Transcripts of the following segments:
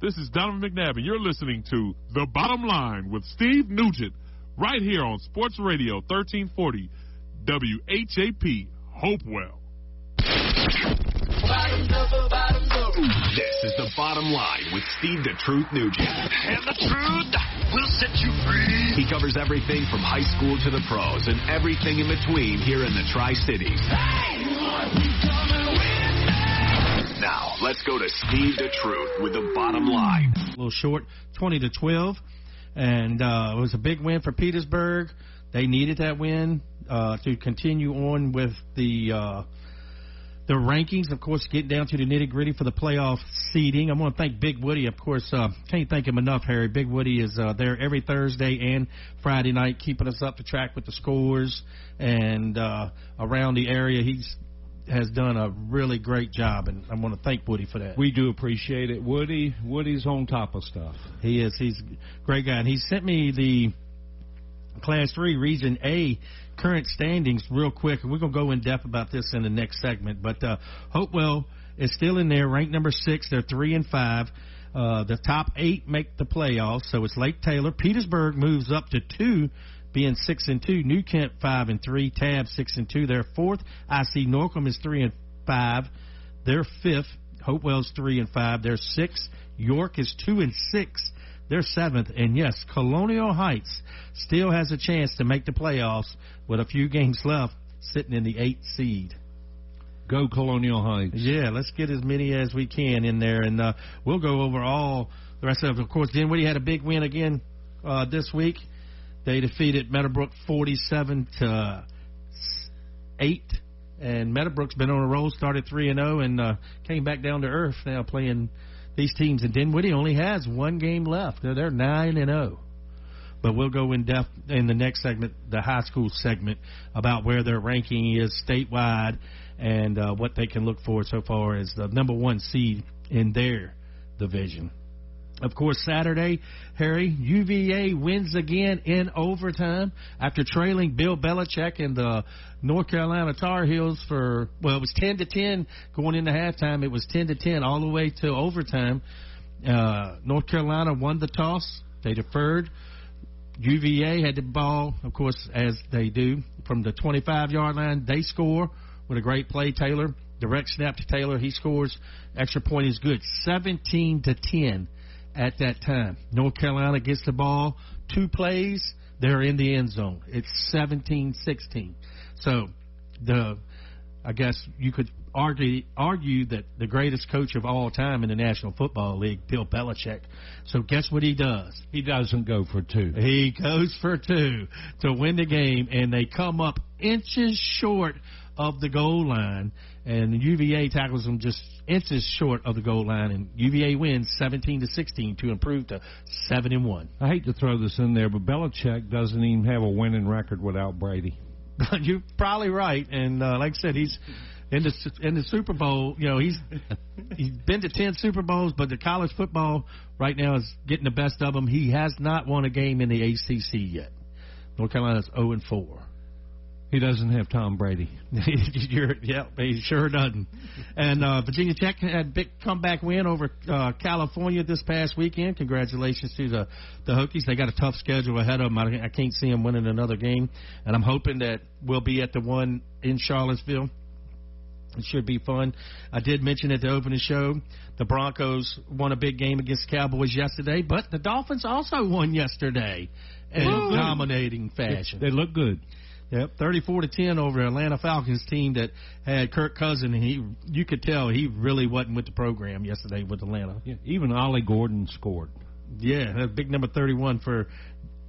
This is Donovan McNabb, and you're listening to The Bottom Line with Steve Nugent, right here on Sports Radio 1340 WHAP, Hopewell. This is The Bottom Line with Steve the Truth Nugent. And the truth will set you free. He covers everything from high school to the pros and everything in between here in the Tri-Cities. Now, let's go to Steve the Truth with The Bottom Line. A little short, 20-12, and it was a big win for Petersburg. They needed that win to continue on with the rankings, of course, getting down to the nitty-gritty for the playoff seeding. I want to thank Big Woody, of course. Can't thank him enough, Harry. Big Woody is there every Thursday and Friday night, keeping us up to track with the scores and around the area. Has done a really great job, and I want to thank Woody for that. We do appreciate it. Woody's on top of stuff. He is. He's a great guy. And he sent me the Class 3 Region A current standings real quick, and we're going to go in depth about this in the next segment. But Hopewell is still in there, ranked number 6. They're 3-5. The top 8 make the playoffs, so it's Lake Taylor. Petersburg moves up to 2, being 6-2. New Kent 5-3. Tab 6-2. They're 4th. IC Norcom is 3-5. They're 5th. Hopewell's 3-5. They're 6th. York is 2-6. They're 7th. And yes, Colonial Heights still has a chance to make the playoffs with a few games left, sitting in the 8th seed. Go Colonial Heights. Yeah, let's get as many as we can in there, and we'll go over all the rest of it. Of course, Dinwiddie had a big win again this week. They defeated Meadowbrook 47-8, and Meadowbrook's been on a roll, started 3-0, and came back down to earth now playing these teams. And Dinwiddie only has one game left. They're 9-0. But we'll go in depth in the next segment, the high school segment, about where their ranking is statewide and what they can look for so far as the number 1 seed in their division. Of course, Saturday, Harry, UVA wins again in overtime after trailing Bill Belichick and the North Carolina Tar Heels it was 10-10 going into halftime. It was 10-10 all the way to overtime. North Carolina won the toss. They deferred. UVA had the ball, of course, as they do, from the 25-yard line. They score with a great play, Taylor. Direct snap to Taylor. He scores. Extra point is good. 17-10. At that time, North Carolina gets the ball, 2 plays, they're in the end zone. It's 17-16. So, I guess you could argue that the greatest coach of all time in the National Football League, Bill Belichick. So guess what he does? He doesn't go for 2. He goes for 2 to win the game, and they come up inches short of the goal line, and UVA tackles them just inches short of the goal line, and UVA wins 17-16 to improve to 7-1. I hate to throw this in there, but Belichick doesn't even have a winning record without Brady. You're probably right, and like I said, he's in the Super Bowl. You know, he's been to 10 Super Bowls, but the college football right now is getting the best of him. He has not won a game in the ACC yet. North Carolina's 0-4. He doesn't have Tom Brady. He sure doesn't. And Virginia Tech had a big comeback win over California this past weekend. Congratulations to the Hokies. They got a tough schedule ahead of them. I can't see them winning another game. And I'm hoping that we'll be at the one in Charlottesville. It should be fun. I did mention at the opening show the Broncos won a big game against the Cowboys yesterday, but the Dolphins also won yesterday in dominating fashion. They look good. Yep, 34-10 over the Atlanta Falcons team that had Kirk Cousins, and you could tell he really wasn't with the program yesterday with Atlanta. Yeah, even Ollie Gordon scored. Yeah, that's big number 31 for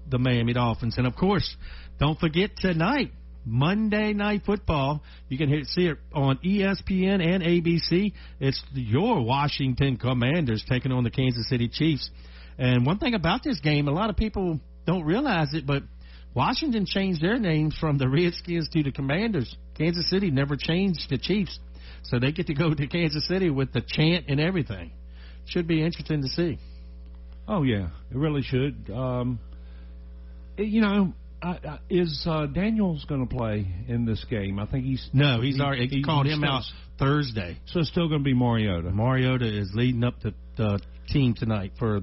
the Miami Dolphins. And, of course, don't forget tonight, Monday Night Football. You can see it on ESPN and ABC. It's your Washington Commanders taking on the Kansas City Chiefs. And one thing about this game, a lot of people don't realize it, but Washington changed their names from the Redskins to the Commanders. Kansas City never changed the Chiefs, so they get to go to Kansas City with the chant and everything. Should be interesting to see. Oh, yeah, it really should. Is Daniels going to play in this game? I think he's already called him out Thursday. So it's still going to be Mariota. Mariota is leading up the team tonight for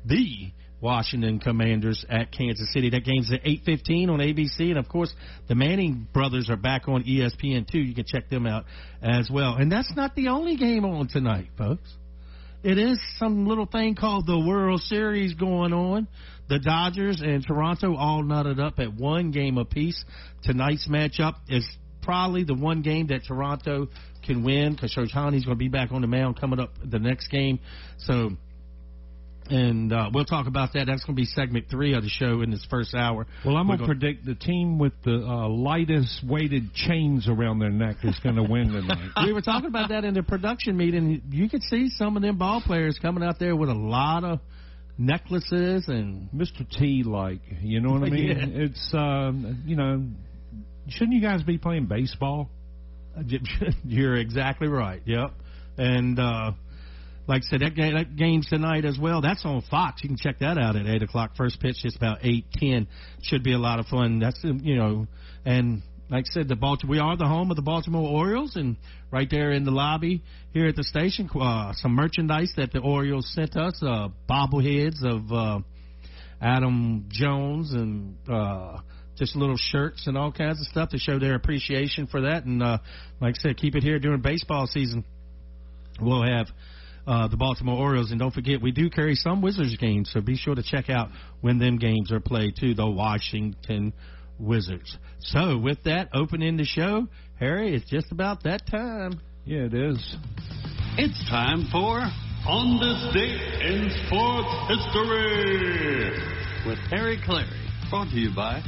the Washington Commanders at Kansas City. That game's at 8:15 on ABC, and of course the Manning brothers are back on ESPN too. You can check them out as well. And that's not the only game on tonight, folks. It is some little thing called the World Series going on. The Dodgers and Toronto all knotted up at one game apiece. Tonight's matchup is probably the one game that Toronto can win because Shohei's going to be back on the mound coming up the next game. So, and we'll talk about that. That's going to be segment 3 of the show in this first hour. Well, I'm going to predict the team with the lightest weighted chains around their neck is going to win tonight. We were talking about that in the production meeting. You could see some of them ball players coming out there with a lot of necklaces and Mr. T, like, you know what I mean? Yeah. It's, shouldn't you guys be playing baseball? You're exactly right. Yep. And, like I said, that game's tonight as well. That's on Fox. You can check that out at 8 o'clock. First pitch is about 8:10. Should be a lot of fun. That's, and like I said, we are the home of the Baltimore Orioles, and right there in the lobby here at the station, some merchandise that the Orioles sent us, bobbleheads of Adam Jones and just little shirts and all kinds of stuff to show their appreciation for that. And like I said, keep it here during baseball season. We'll have the Baltimore Orioles, and don't forget, we do carry some Wizards games, so be sure to check out when them games are played too, the Washington Wizards. So with that, opening the show, Harry, it's just about that time. Yeah, it is. It's time for On This Date in Sports History with Harry Clary. Brought to you by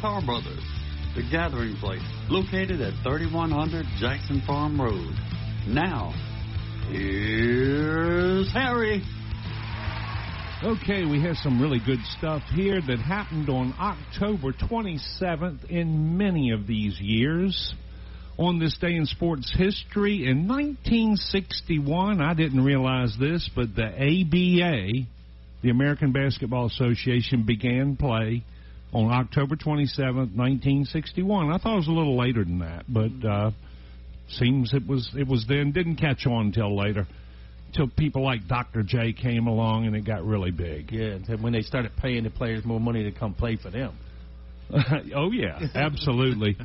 Car Brothers, the gathering place located at 3100 Jackson Farm Road. Now, here's Harry. Okay, we have some really good stuff here that happened on October 27th in many of these years. On this day in sports history, in 1961, I didn't realize this, but the ABA, the American Basketball Association, began play on October 27th, 1961. I thought it was a little later than that, but seems it was then. Didn't catch on until later. Till people like Dr. J came along and it got really big. Yeah, when they started paying the players more money to come play for them. Oh, yeah, absolutely.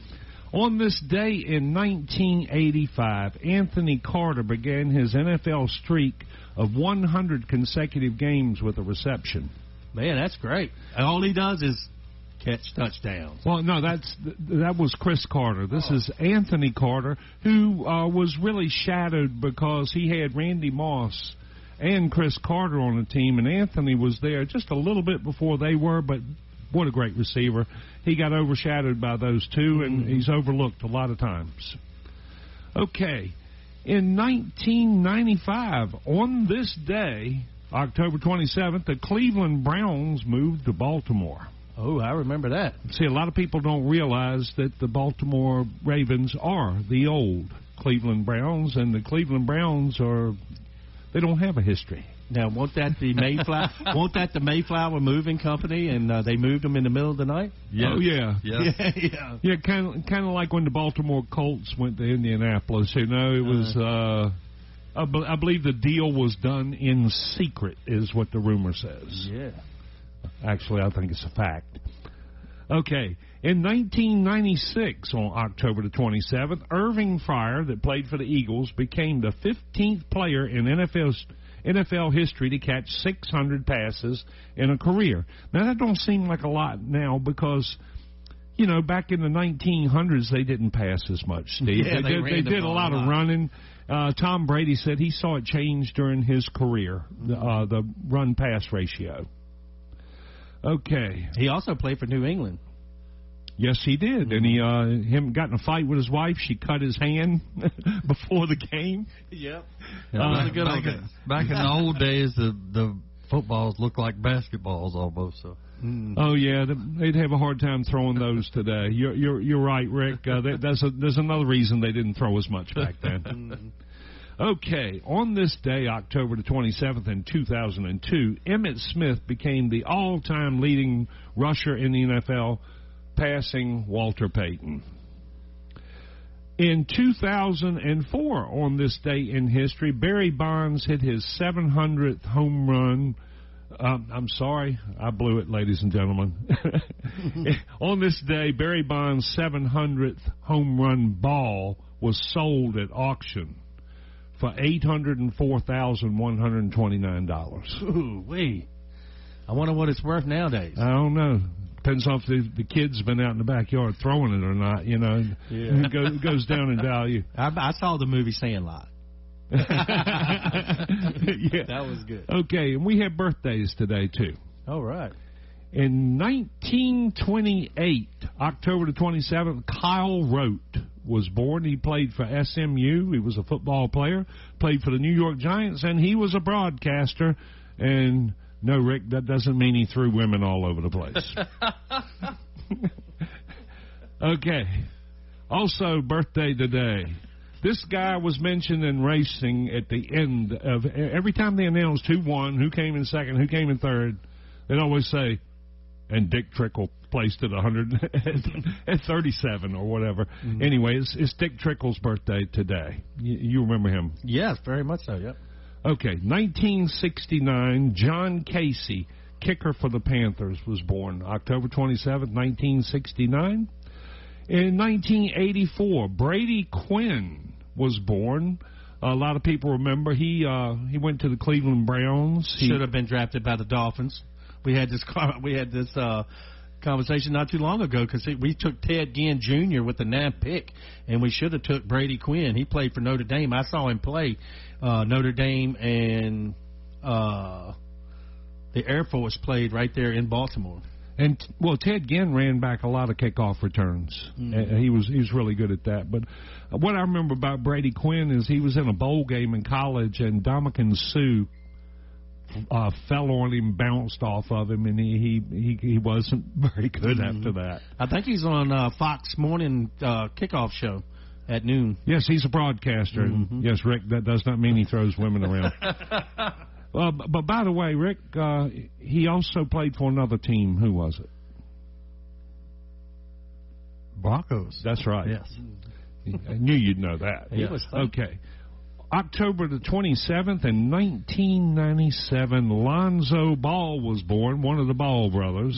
On this day in 1985, Anthony Carter began his NFL streak of 100 consecutive games with a reception. Man, that's great. All he does is catch touchdowns. Well, no, that was Chris Carter. This is Anthony Carter, who was really shadowed because he had Randy Moss and Chris Carter on the team, and Anthony was there just a little bit before they were, but what a great receiver. He got overshadowed by those two, and he's overlooked a lot of times. Okay, in 1995, on this day, October 27th, the Cleveland Browns moved to Baltimore. Oh, I remember that. See, a lot of people don't realize that the Baltimore Ravens are the old Cleveland Browns, and the Cleveland Browns they don't have a history. Now, won't that the Mayflower Moving Company, and they moved them in the middle of the night? Yes. Oh, yeah. Yes. Yeah, kind of like when the Baltimore Colts went to Indianapolis. You know, it was, I believe the deal was done in secret, is what the rumor says. Yeah. Actually, I think it's a fact. Okay. In 1996, on October the 27th, Irving Fryar, that played for the Eagles, became the 15th player in NFL history to catch 600 passes in a career. Now, that don't seem like a lot now because, you know, back in the 1900s, they didn't pass as much, Steve. Yeah, they did a lot of running. Tom Brady said he saw it change during his career, the run-pass ratio. Okay. He also played for New England. Yes, he did. And he got in a fight with his wife. She cut his hand before the game. Yep. Back in the old days, the footballs looked like basketballs almost. So. Oh yeah, they'd have a hard time throwing those today. You're right, Rick. There's another reason they didn't throw as much back then. Okay, on this day, October the 27th in 2002, Emmitt Smith became the all-time leading rusher in the NFL passing Walter Payton. In 2004, on this day in history, Barry Bonds hit his 700th home run. I'm sorry, I blew it, ladies and gentlemen. On this day, Barry Bonds' 700th home run ball was sold at auction for $804,129. Ooh, wee. I wonder what it's worth nowadays. I don't know. Depends on if the kids have been out in the backyard throwing it or not, you know. Yeah. It goes down in value. I saw the movie Sandlot. Yeah. That was good. Okay, and we have birthdays today, too. All right. In 1928, October the 27th, Kyle Rote was born. He played for SMU. He was a football player, played for the New York Giants, and he was a broadcaster. And no, Rick, that doesn't mean he threw women all over the place. Okay. Also, birthday today. This guy was mentioned in racing at the end of every time they announced who won, who came in second, who came in third. They'd always say, and Dick Trickle placed at 37 or whatever. Mm-hmm. Anyway, it's Dick Trickle's birthday today. You remember him? Yes, very much so, yep. Okay, 1969, John Casey, kicker for the Panthers, was born. October 27, 1969. In 1984, Brady Quinn was born. A lot of people remember he went to the Cleveland Browns. He should have been drafted by the Dolphins. We had this conversation not too long ago because we took Ted Ginn Jr. with the 9th pick, and we should have took Brady Quinn. He played for Notre Dame. I saw him play Notre Dame, and the Air Force played right there in Baltimore. And well, Ted Ginn ran back a lot of kickoff returns. Mm-hmm. He was really good at that. But what I remember about Brady Quinn is he was in a bowl game in college, and Dominican Sue fell on him, bounced off of him, and he wasn't very good after that. I think he's on Fox Morning kickoff show at noon. Yes, he's a broadcaster. Mm-hmm. And yes, Rick, that does not mean he throws women around. But by the way, Rick, he also played for another team. Who was it? Broncos. That's right. Yes. I knew you'd know that. He was fun. Okay. October the 27th in 1997, Lonzo Ball was born, one of the Ball brothers,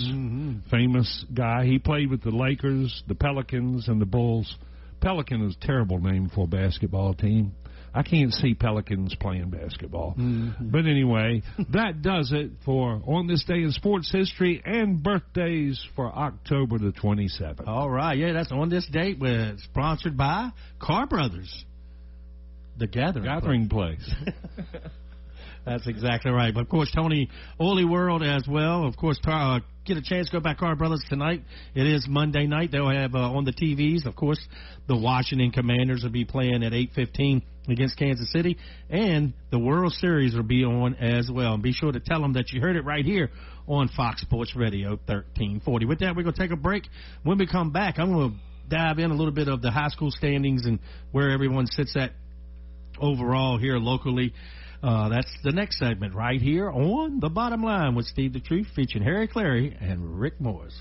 famous guy. He played with the Lakers, the Pelicans, and the Bulls. Pelican is a terrible name for a basketball team. I can't see Pelicans playing basketball. Mm-hmm. But anyway, that does it for On This Day in Sports History and birthdays for October the 27th. All right. Yeah, that's On This Date. We're sponsored by Carr Brothers. The Gathering Place. That's exactly right. But, of course, Tony Ole World as well. Of course, get a chance to go by Carr Brothers tonight. It is Monday night. They'll have on the TVs, of course, the Washington Commanders will be playing at 8:15 against Kansas City. And the World Series will be on as well. And be sure to tell them that you heard it right here on Fox Sports Radio 1340. With that, we're going to take a break. When we come back, I'm going to dive in a little bit of the high school standings and where everyone sits at overall here locally. That's the next segment right here on The Bottom Line with Steve the Truth, featuring Harry Clary and Rick Moores.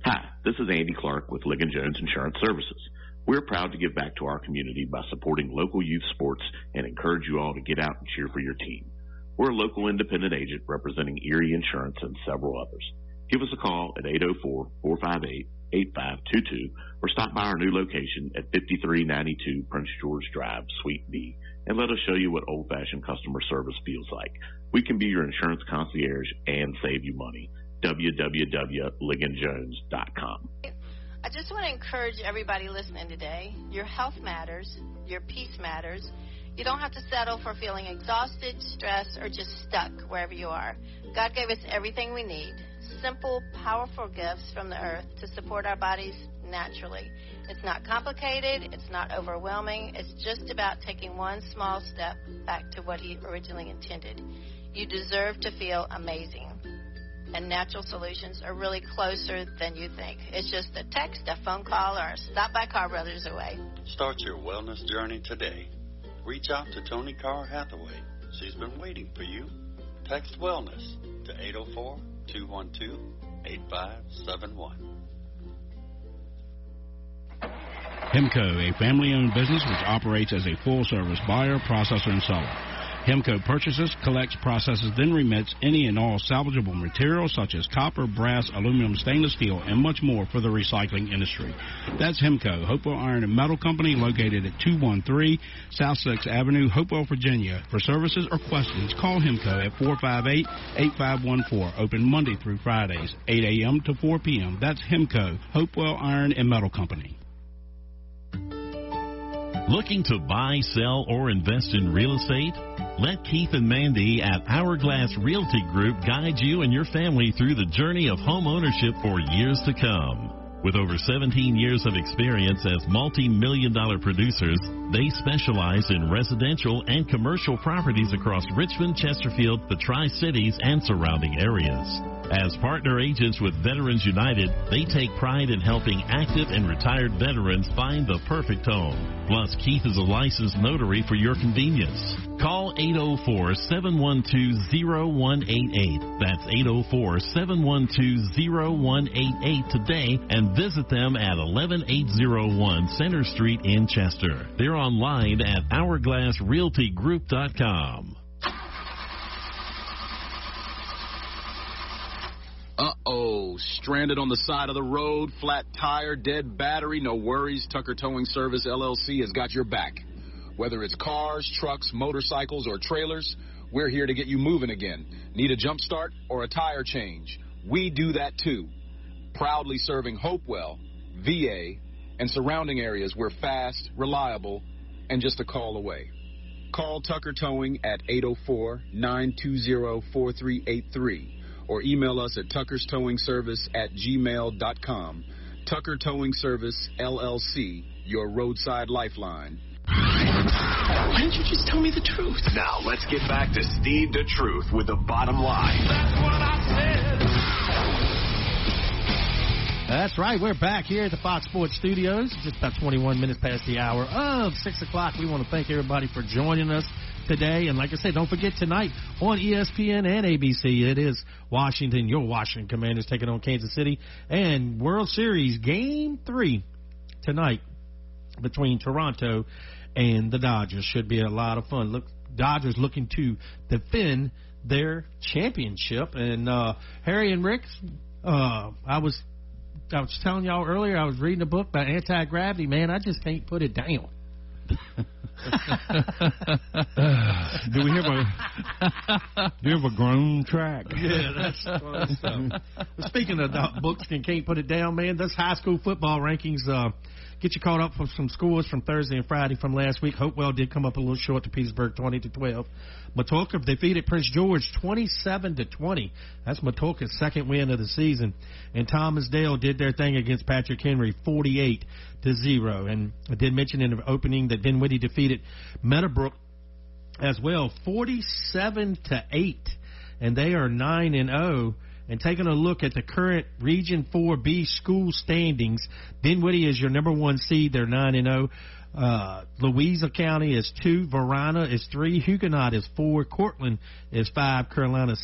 Hi, this is Andy Clark with Ligon Jones Insurance Services. We're proud to give back to our community by supporting local youth sports and encourage you all to get out and cheer for your team. We're a local independent agent representing Erie Insurance and several others. Give us a call at 804-458-8522 or stop by our new location at 5392 Prince George Drive, Suite B, and let us show you what old-fashioned customer service feels like. We can be your insurance concierge and save you money. www.ligonjones.com. I just want to encourage everybody listening today. Your health matters. Your peace matters. You don't have to settle for feeling exhausted, stressed, or just stuck wherever you are. God gave us everything we need. Simple, powerful gifts from the earth to support our bodies naturally. It's not complicated. It's not overwhelming. It's just about taking one small step back to what He originally intended. You deserve to feel amazing. And natural solutions are really closer than you think. It's just a text, a phone call, or a stop by Carr Brothers away. Start your wellness journey today. Reach out to Tony Carr Hathaway. She's been waiting for you. Text wellness to 804-212-8571. Hemco, a family-owned business which operates as a full-service buyer, processor, and seller. Hemco purchases, collects, processes, then remits any and all salvageable materials such as copper, brass, aluminum, stainless steel, and much more for the recycling industry. That's Hemco, Hopewell Iron and Metal Company, located at 213 South 6th Avenue, Hopewell, Virginia. For services or questions, call Hemco at 458-8514. Open Monday through Fridays, 8 a.m. to 4 p.m. That's Hemco, Hopewell Iron and Metal Company. Looking to buy, sell, or invest in real estate? Let Keith and Mandy at Hourglass Realty Group guide you and your family through the journey of home ownership for years to come. With over 17 years of experience as multi-million-dollar producers, they specialize in residential and commercial properties across Richmond, Chesterfield, the Tri-Cities, and surrounding areas. As partner agents with Veterans United, they take pride in helping active and retired veterans find the perfect home. Plus, Keith is a licensed notary for your convenience. Call 804-712-0188. That's 804-712-0188 today and visit them at 11801 Center Street in Chester. They're online at hourglassrealtygroup.com. Uh-oh, stranded on the side of the road, flat tire, dead battery, no worries. Tucker Towing Service, LLC has got your back. Whether it's cars, trucks, motorcycles, or trailers, we're here to get you moving again. Need a jump start or a tire change? We do that too. Proudly serving Hopewell, VA, and surrounding areas. We're fast, reliable, and just a call away. Call Tucker Towing at 804-920-4383. or email us at tuckerstowingservice@gmail.com. Tucker Towing Service, LLC, your roadside lifeline. Why didn't you just tell me the truth? Now, let's get back to Steve the Truth with the bottom line. That's what I said. That's right. We're back here at the Fox Sports Studios. Just about 21 minutes past the hour of 6 o'clock. We want to thank everybody for joining us today. And like I said, don't forget tonight on ESPN and ABC, it is Washington, your Washington Commanders taking on Kansas City. And World Series Game 3 tonight between Toronto and the Dodgers. Should be a lot of fun. Look, Dodgers looking to defend their championship. And Harry and Rick, I was telling y'all earlier, I was reading a book about anti-gravity. Man, I just can't put it down. Do you have a groan track? Yeah, that's fun stuff. Speaking of books and can't put it down, man, this high school football rankings get you caught up for some scores from Thursday and Friday from last week. Hopewell did come up a little short to Petersburg, 20-12. Matulka defeated Prince George 27-20. That's Matulka's second win of the season. And Thomasdale did their thing against Patrick Henry, 48-0. And I did mention in the opening that Dinwiddie defeated Meadowbrook as well, 47-8. And they are 9-0. And taking a look at the current Region 4B school standings, Dinwiddie is your number 1 seed. They're 9-0. Louisa County is 2. Varina is 3. Huguenot is 4. Cortland is 5. Caroline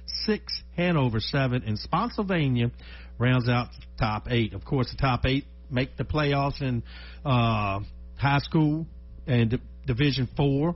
6. Hanover 7. And Spotsylvania rounds out the top 8. Of course, the top 8 make the playoffs in high school and Division 4.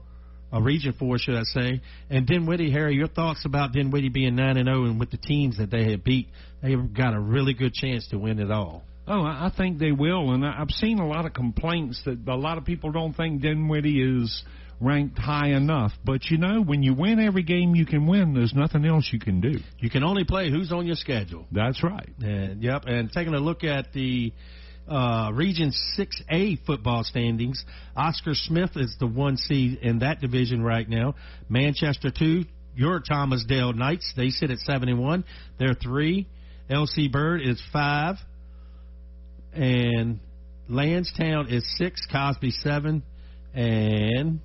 Region 4, should I say. And Dinwiddie, Harry, your thoughts about Dinwiddie being 9-0 and with the teams that they have beat, they've got a really good chance to win it all. Oh, I think they will. And I've seen a lot of complaints that a lot of people don't think Dinwiddie is ranked high enough. But, you know, when you win every game you can win, there's nothing else you can do. You can only play who's on your schedule. That's right. And, yep, and taking a look at the Region 6A football standings, Oscar Smith is the 1 seed in that division right now. Manchester 2, your Thomasdale Knights, they sit at 7-1. They're 3. LC Bird is 5. And Lansdowne is 6. Cosby 7. And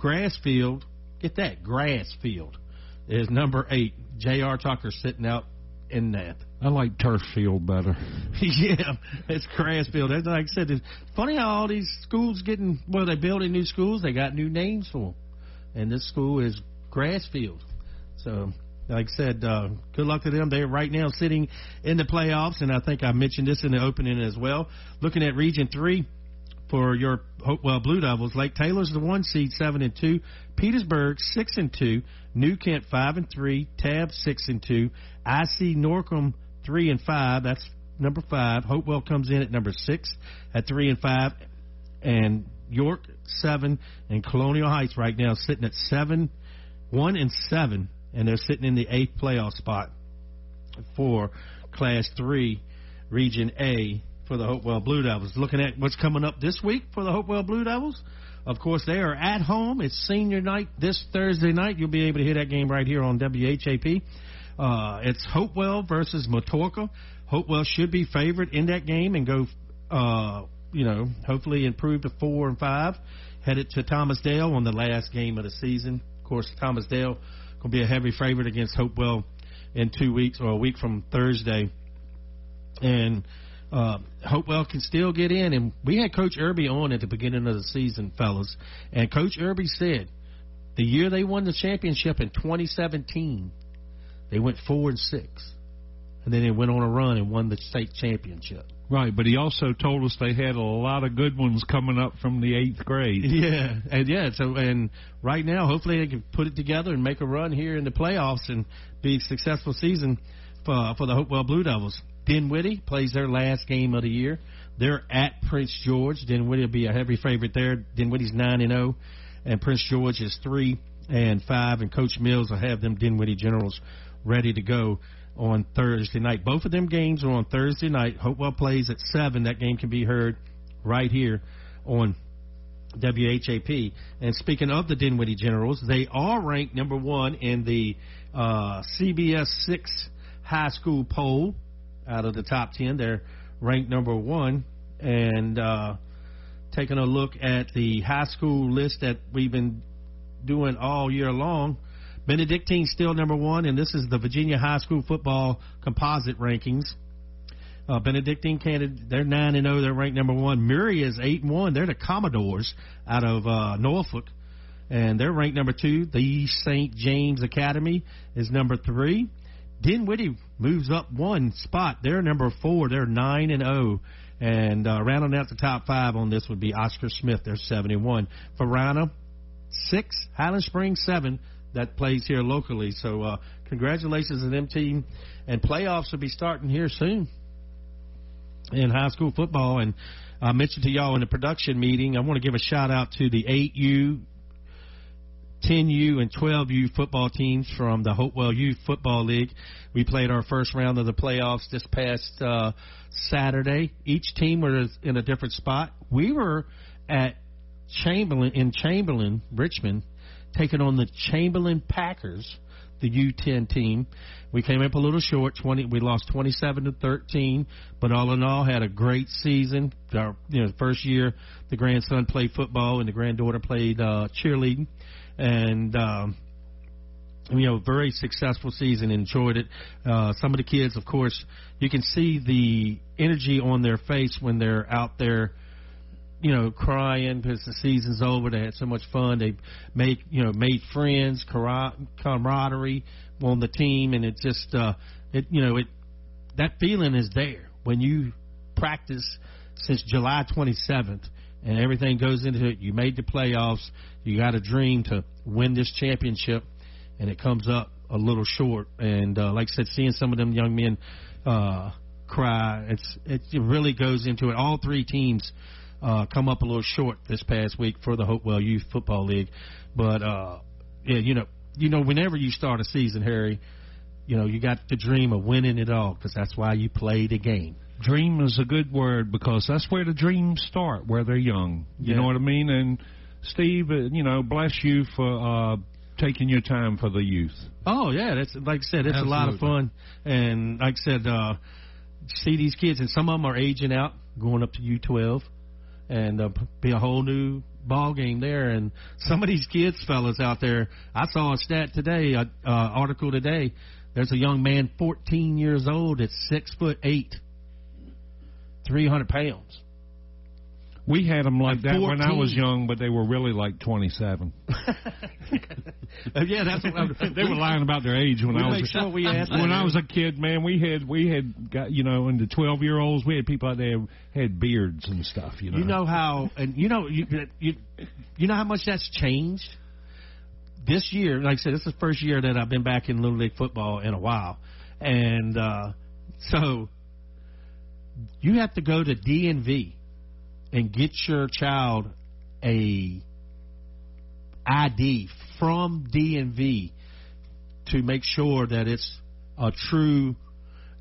Grassfield, get that, Grassfield is number 8. J.R. Tucker sitting out in that. I like turf field better. Yeah, it's Grassfield. Like I said, it's funny how all these schools they're building new schools. They got new names for them. And this school is Grassfield. So like I said, good luck to them. They're right now sitting in the playoffs, and I think I mentioned this in the opening as well. Looking at Region 3 for your Hopewell Blue Devils, Lake Taylor's the 1 seed, 7-2. Petersburg 6-2. New Kent 5-3. Tab 6-2. IC Norcom 3-5. That's number 5. Hopewell comes in at number 6 at 3-5, and York 7, and Colonial Heights right now sitting at 1-7, and they're sitting in the 8th playoff spot for Class 3 Region A for the Hopewell Blue Devils. Looking at what's coming up this week for the Hopewell Blue Devils, of course, they are at home. It's senior night this Thursday night. You'll be able to hear that game right here on WHAP. It's Hopewell versus Matorka. Hopewell should be favored in that game and go, hopefully improve to 4-5. Headed to Thomasdale on the last game of the season. Of course, Thomasdale going to be a heavy favorite against Hopewell in 2 weeks, or a week from Thursday. And Hopewell can still get in. And we had Coach Irby on at the beginning of the season, fellas. And Coach Irby said the year they won the championship in 2017, they went 4-6. And then they went on a run and won the state championship. Right, but he also told us they had a lot of good ones coming up from the 8th grade. And right now, hopefully they can put it together and make a run here in the playoffs and be a successful season for the Hopewell Blue Devils. Dinwiddie plays their last game of the year. They're at Prince George. Dinwiddie will be a heavy favorite there. Dinwiddie's 9-0, and Prince George is 3-5, and Coach Mills will have them Dinwiddie Generals ready to go on Thursday night. Both of them games are on Thursday night. Hopewell plays at 7. That game can be heard right here on WHAP. And speaking of the Dinwiddie Generals, they are ranked number 1 in the CBS 6 high school poll. Out of the top 10, they're ranked number 1. And taking a look at the high school list that we've been doing all year long, Benedictine's still number 1, and this is the Virginia High School Football Composite Rankings. Benedictine, they're 9-0. They're ranked number 1. Murray is 8-1. They're the Commodores out of Norfolk, and they're ranked number 2. The St. James Academy is number 3. Dinwiddie moves up 1 spot. They're number 4. They're 9-0. And rounding out the top 5 on this would be Oscar Smith. They're 7-1. Varina 6. Highland Springs 7. That plays here locally. So congratulations to them team. And playoffs will be starting here soon in high school football. And I mentioned to y'all in the production meeting, I want to give a shout out to the 8U, 10U, and 12U football teams from the Hopewell Youth Football League. We played our first round of the playoffs this past Saturday. Each team was in a different spot. We were at Chamberlain, Richmond, taking on the Chamberlain Packers, the U10 team. We came up a little short. We lost 27-13, but all in all, had a great season. Our first year, the grandson played football and the granddaughter played cheerleading, and very successful season. Enjoyed it. Some of the kids, of course, you can see the energy on their face when they're out there, crying because the season's over. They had so much fun. They made friends, camaraderie on the team, and it just, that feeling is there when you practice since July 27th and everything goes into it. You made the playoffs. You got a dream to win this championship, and it comes up a little short. And like I said, seeing some of them young men cry, it really goes into it. All 3 teams come up a little short this past week for the Hopewell Youth Football League. But, whenever you start a season, Harry, you got the dream of winning it all because that's why you play the game. Dream is a good word because that's where the dreams start, where they're young. You know what I mean? And, Steve, bless you for taking your time for the youth. Oh, yeah. That's, like I said, it's Absolutely. A lot of fun. And like I said, see these kids, and some of them are aging out, going up to U12. And be a whole new ball game there. And some of these kids, fellas out there, I saw a stat today, article today. There's a young man, 14 years old, that's 6'8", 300 pounds. We had them like that 14. when I was young, but they were really like 27. Yeah, that's what they were lying about their age when I was a kid. Man, we had got, you know, in the 12-year-olds, we had people out there who had beards and stuff. You know how, and you know how much that's changed this year. Like I said, this is the first year that I've been back in Little League football in a while, and so you have to go to DMV and get your child a ID from DMV to make sure that it's a true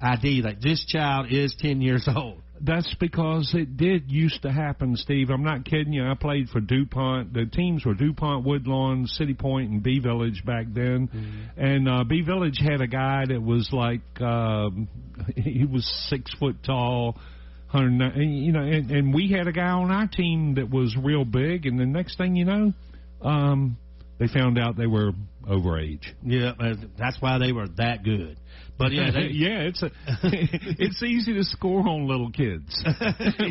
ID, like this child is 10 years old. That's because it did used to happen, Steve. I'm not kidding you. I played for DuPont. The teams were DuPont, Woodlawn, City Point, and B Village back then. Mm-hmm. And B Village had a guy that was like he was 6 foot tall. You know, and we had a guy on our team that was real big, and the next thing you know, they found out they were overage. Yeah, that's why they were that good. But yeah, it's easy to score on little kids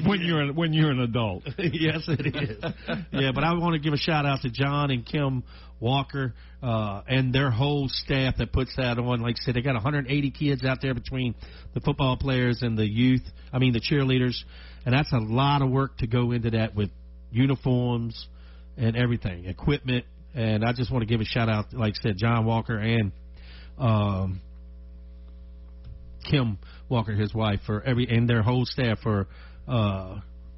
when you're an adult. Yes, it is. Yeah, but I want to give a shout out to John and Kim Walker and their whole staff that puts that on. Like I said, they got 180 kids out there between the football players and the the cheerleaders, and that's a lot of work to go into that with uniforms and everything, equipment. And I just want to give a shout out, like I said, John Walker and Kim Walker, his wife, and their whole staff for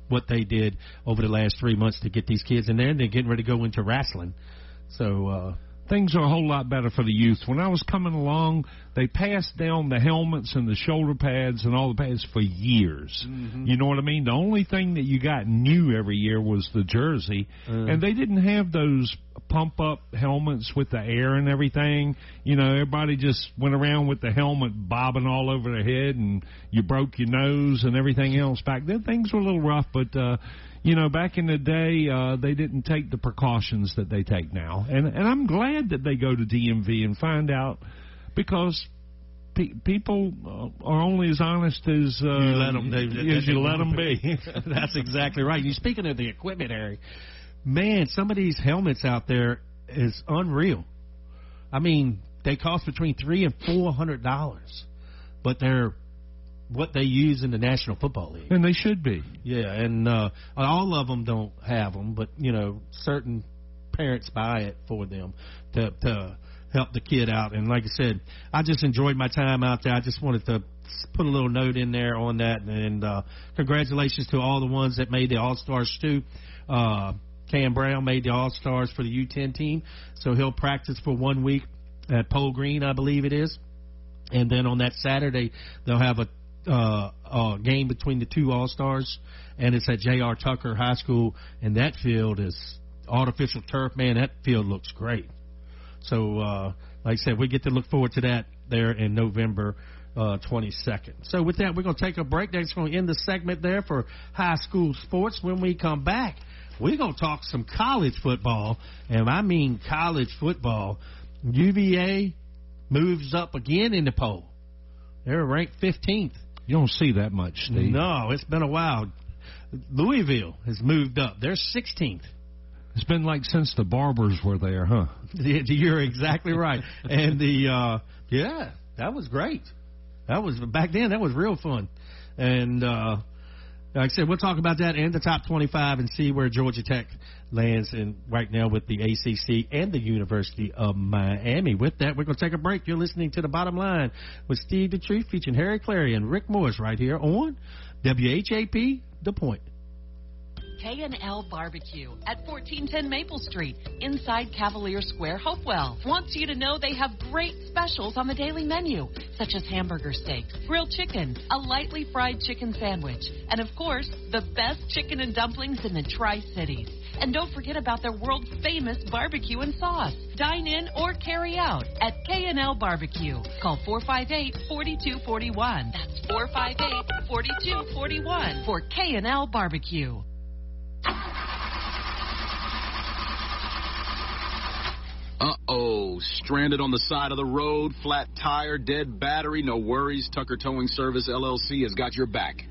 what they did over the last 3 months to get these kids in there, and they're getting ready to go into wrestling. So things are a whole lot better for the youth. When I was coming along, they passed down the helmets and the shoulder pads and all the pads for years. Mm-hmm. You know what I mean? The only thing that you got new every year was the jersey, and they didn't have those pump-up helmets with the air and everything. You know, everybody just went around with the helmet bobbing all over their head, and you broke your nose and everything else. Back then, things were a little rough, but you know, back in the day, they didn't take the precautions that they take now. And I'm glad that they go to DMV and find out, because people are only as honest as you let them be. That's exactly right. You speaking of the equipment, Harry, man, some of these helmets out there is unreal. I mean, they cost between $300 and $400, but they're what they use in the National Football League. And they should be. Yeah, and all of them don't have them, but, you know, certain parents buy it for them to help the kid out. And like I said, I just enjoyed my time out there. I just wanted to put a little note in there on that. And congratulations to all the ones that made the All-Stars, too. Cam Brown made the All-Stars for the U10 team, so he'll practice for 1 week at Pole Green, I believe it is. And then on that Saturday, they'll have a game between the two All-Stars, and it's at J.R. Tucker High School, and that field is artificial turf. Man, that field looks great. So, like I said, we get to look forward to that there in November 22nd. So with that, we're going to take a break. That's going to end the segment there for high school sports. When we come back, we're going to talk some college football, and I mean college football. UVA moves up again in the poll. They're ranked 15th. You don't see that much, Steve. No, it's been a while. Louisville has moved up. They're 16th. It's been like since the Barbers were there, huh? You're exactly right. And yeah, that was great. That was back then. That was real fun. And like I said, we'll talk about that and the top 25 and see where Georgia Tech lands in right now with the ACC and the University of Miami. With that, we're going to take a break. You're listening to The Bottom Line with Steve the Truth, featuring Harry Clary and Rick Morris right here on WHAP, The Point. K&L Barbecue at 1410 Maple Street, inside Cavalier Square, Hopewell. Wants you to know they have great specials on the daily menu, such as hamburger steaks, grilled chicken, a lightly fried chicken sandwich, and of course, the best chicken and dumplings in the Tri-Cities. And don't forget about their world-famous barbecue and sauce. Dine in or carry out at K&L Barbecue. Call 458-4241. That's 458-4241 for K&L Barbecue. Uh-oh, stranded on the side of the road, flat tire, dead battery, no worries. Tucker Towing Service, LLC has got your back.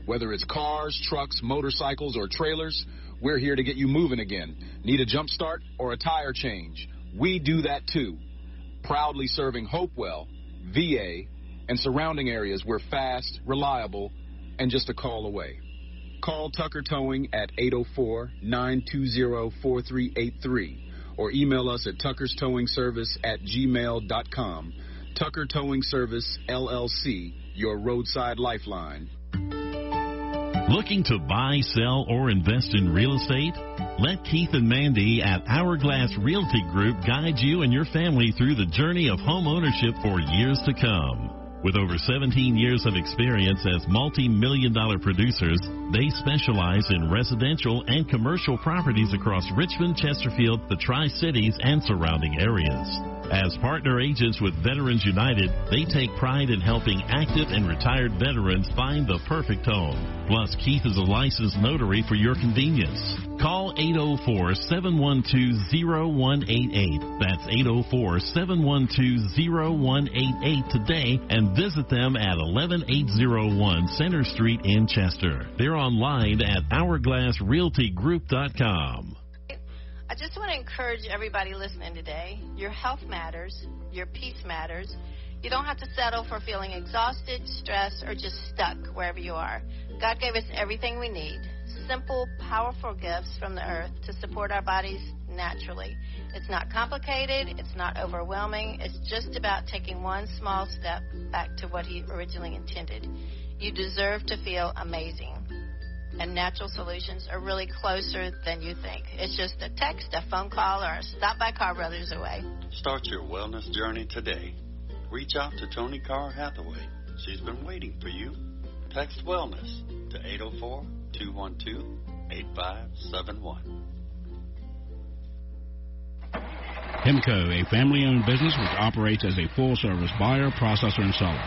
Whether it's cars, trucks, motorcycles, or trailers, we're here to get you moving again. Need a jump start or a tire change? We do that too. Proudly serving Hopewell, VA, and surrounding areas. We're fast, reliable, and just a call away. Call Tucker Towing at 804-920-4383 or email us at tuckerstowingservice@gmail.com. Tucker Towing Service, LLC, your roadside lifeline. Looking to buy, sell, or invest in real estate? Let Keith and Mandy at Hourglass Realty Group guide you and your family through the journey of home ownership for years to come. With over 17 years of experience as multi-million-dollar producers, they specialize in residential and commercial properties across Richmond, Chesterfield, the Tri-Cities, and surrounding areas. As partner agents with Veterans United, they take pride in helping active and retired veterans find the perfect home. Plus, Keith is a licensed notary for your convenience. Call 804-712-0188. That's 804-712-0188 today and visit them at 11801 Center Street in Chester. They're online at hourglassrealtygroup.com. I just want to encourage everybody listening today. Your health matters. Your peace matters. You don't have to settle for feeling exhausted, stressed, or just stuck wherever you are. God gave us everything we need. Simple, powerful gifts from the earth to support our bodies naturally. It's not complicated. It's not overwhelming. It's just about taking one small step back to what He originally intended. You deserve to feel amazing. And natural solutions are really closer than you think. It's just a text, a phone call, or a stop by Car Brothers away. Start your wellness journey today. Reach out to Tony Carr Hathaway. She's been waiting for you. Text wellness to 804-212-8571. Hemco, a family-owned business which operates as a full-service buyer, processor, and seller.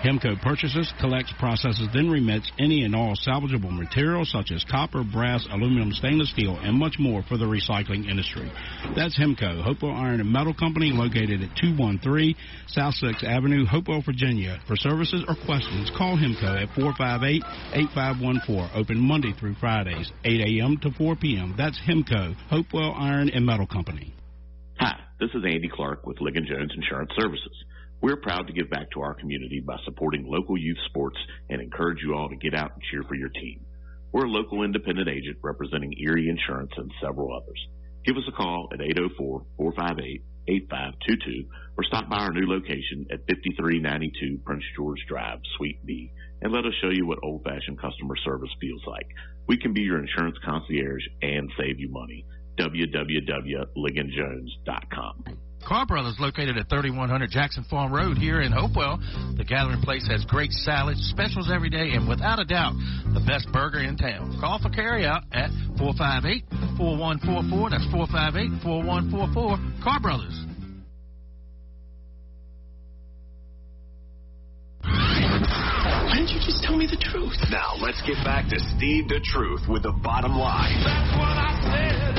Hemco purchases, collects, processes, then remits any and all salvageable materials such as copper, brass, aluminum, stainless steel, and much more for the recycling industry. That's Hemco, Hopewell Iron and Metal Company, located at 213 South 6th Avenue, Hopewell, Virginia. For services or questions, call Hemco at 458-8514. Open Monday through Fridays, 8 a.m. to 4 p.m. That's Hemco, Hopewell Iron and Metal Company. Hi, this is Andy Clark with Ligon Jones Insurance Services. We're proud to give back to our community by supporting local youth sports and encourage you all to get out and cheer for your team. We're a local independent agent representing Erie Insurance and several others. Give us a call at 804-458-8522 or stop by our new location at 5392 Prince George Drive, Suite B, and let us show you what old-fashioned customer service feels like. We can be your insurance concierge and save you money. www.ligonjones.com. Car Brothers, located at 3100 Jackson Farm Road here in Hopewell. The Gathering Place has great salads, specials every day, and without a doubt, the best burger in town. Call for carryout at 458-4144. That's 458-4144. Car Brothers. Why didn't you just tell me the truth? Now, let's get back to Steve the Truth with the bottom line. That's what I said.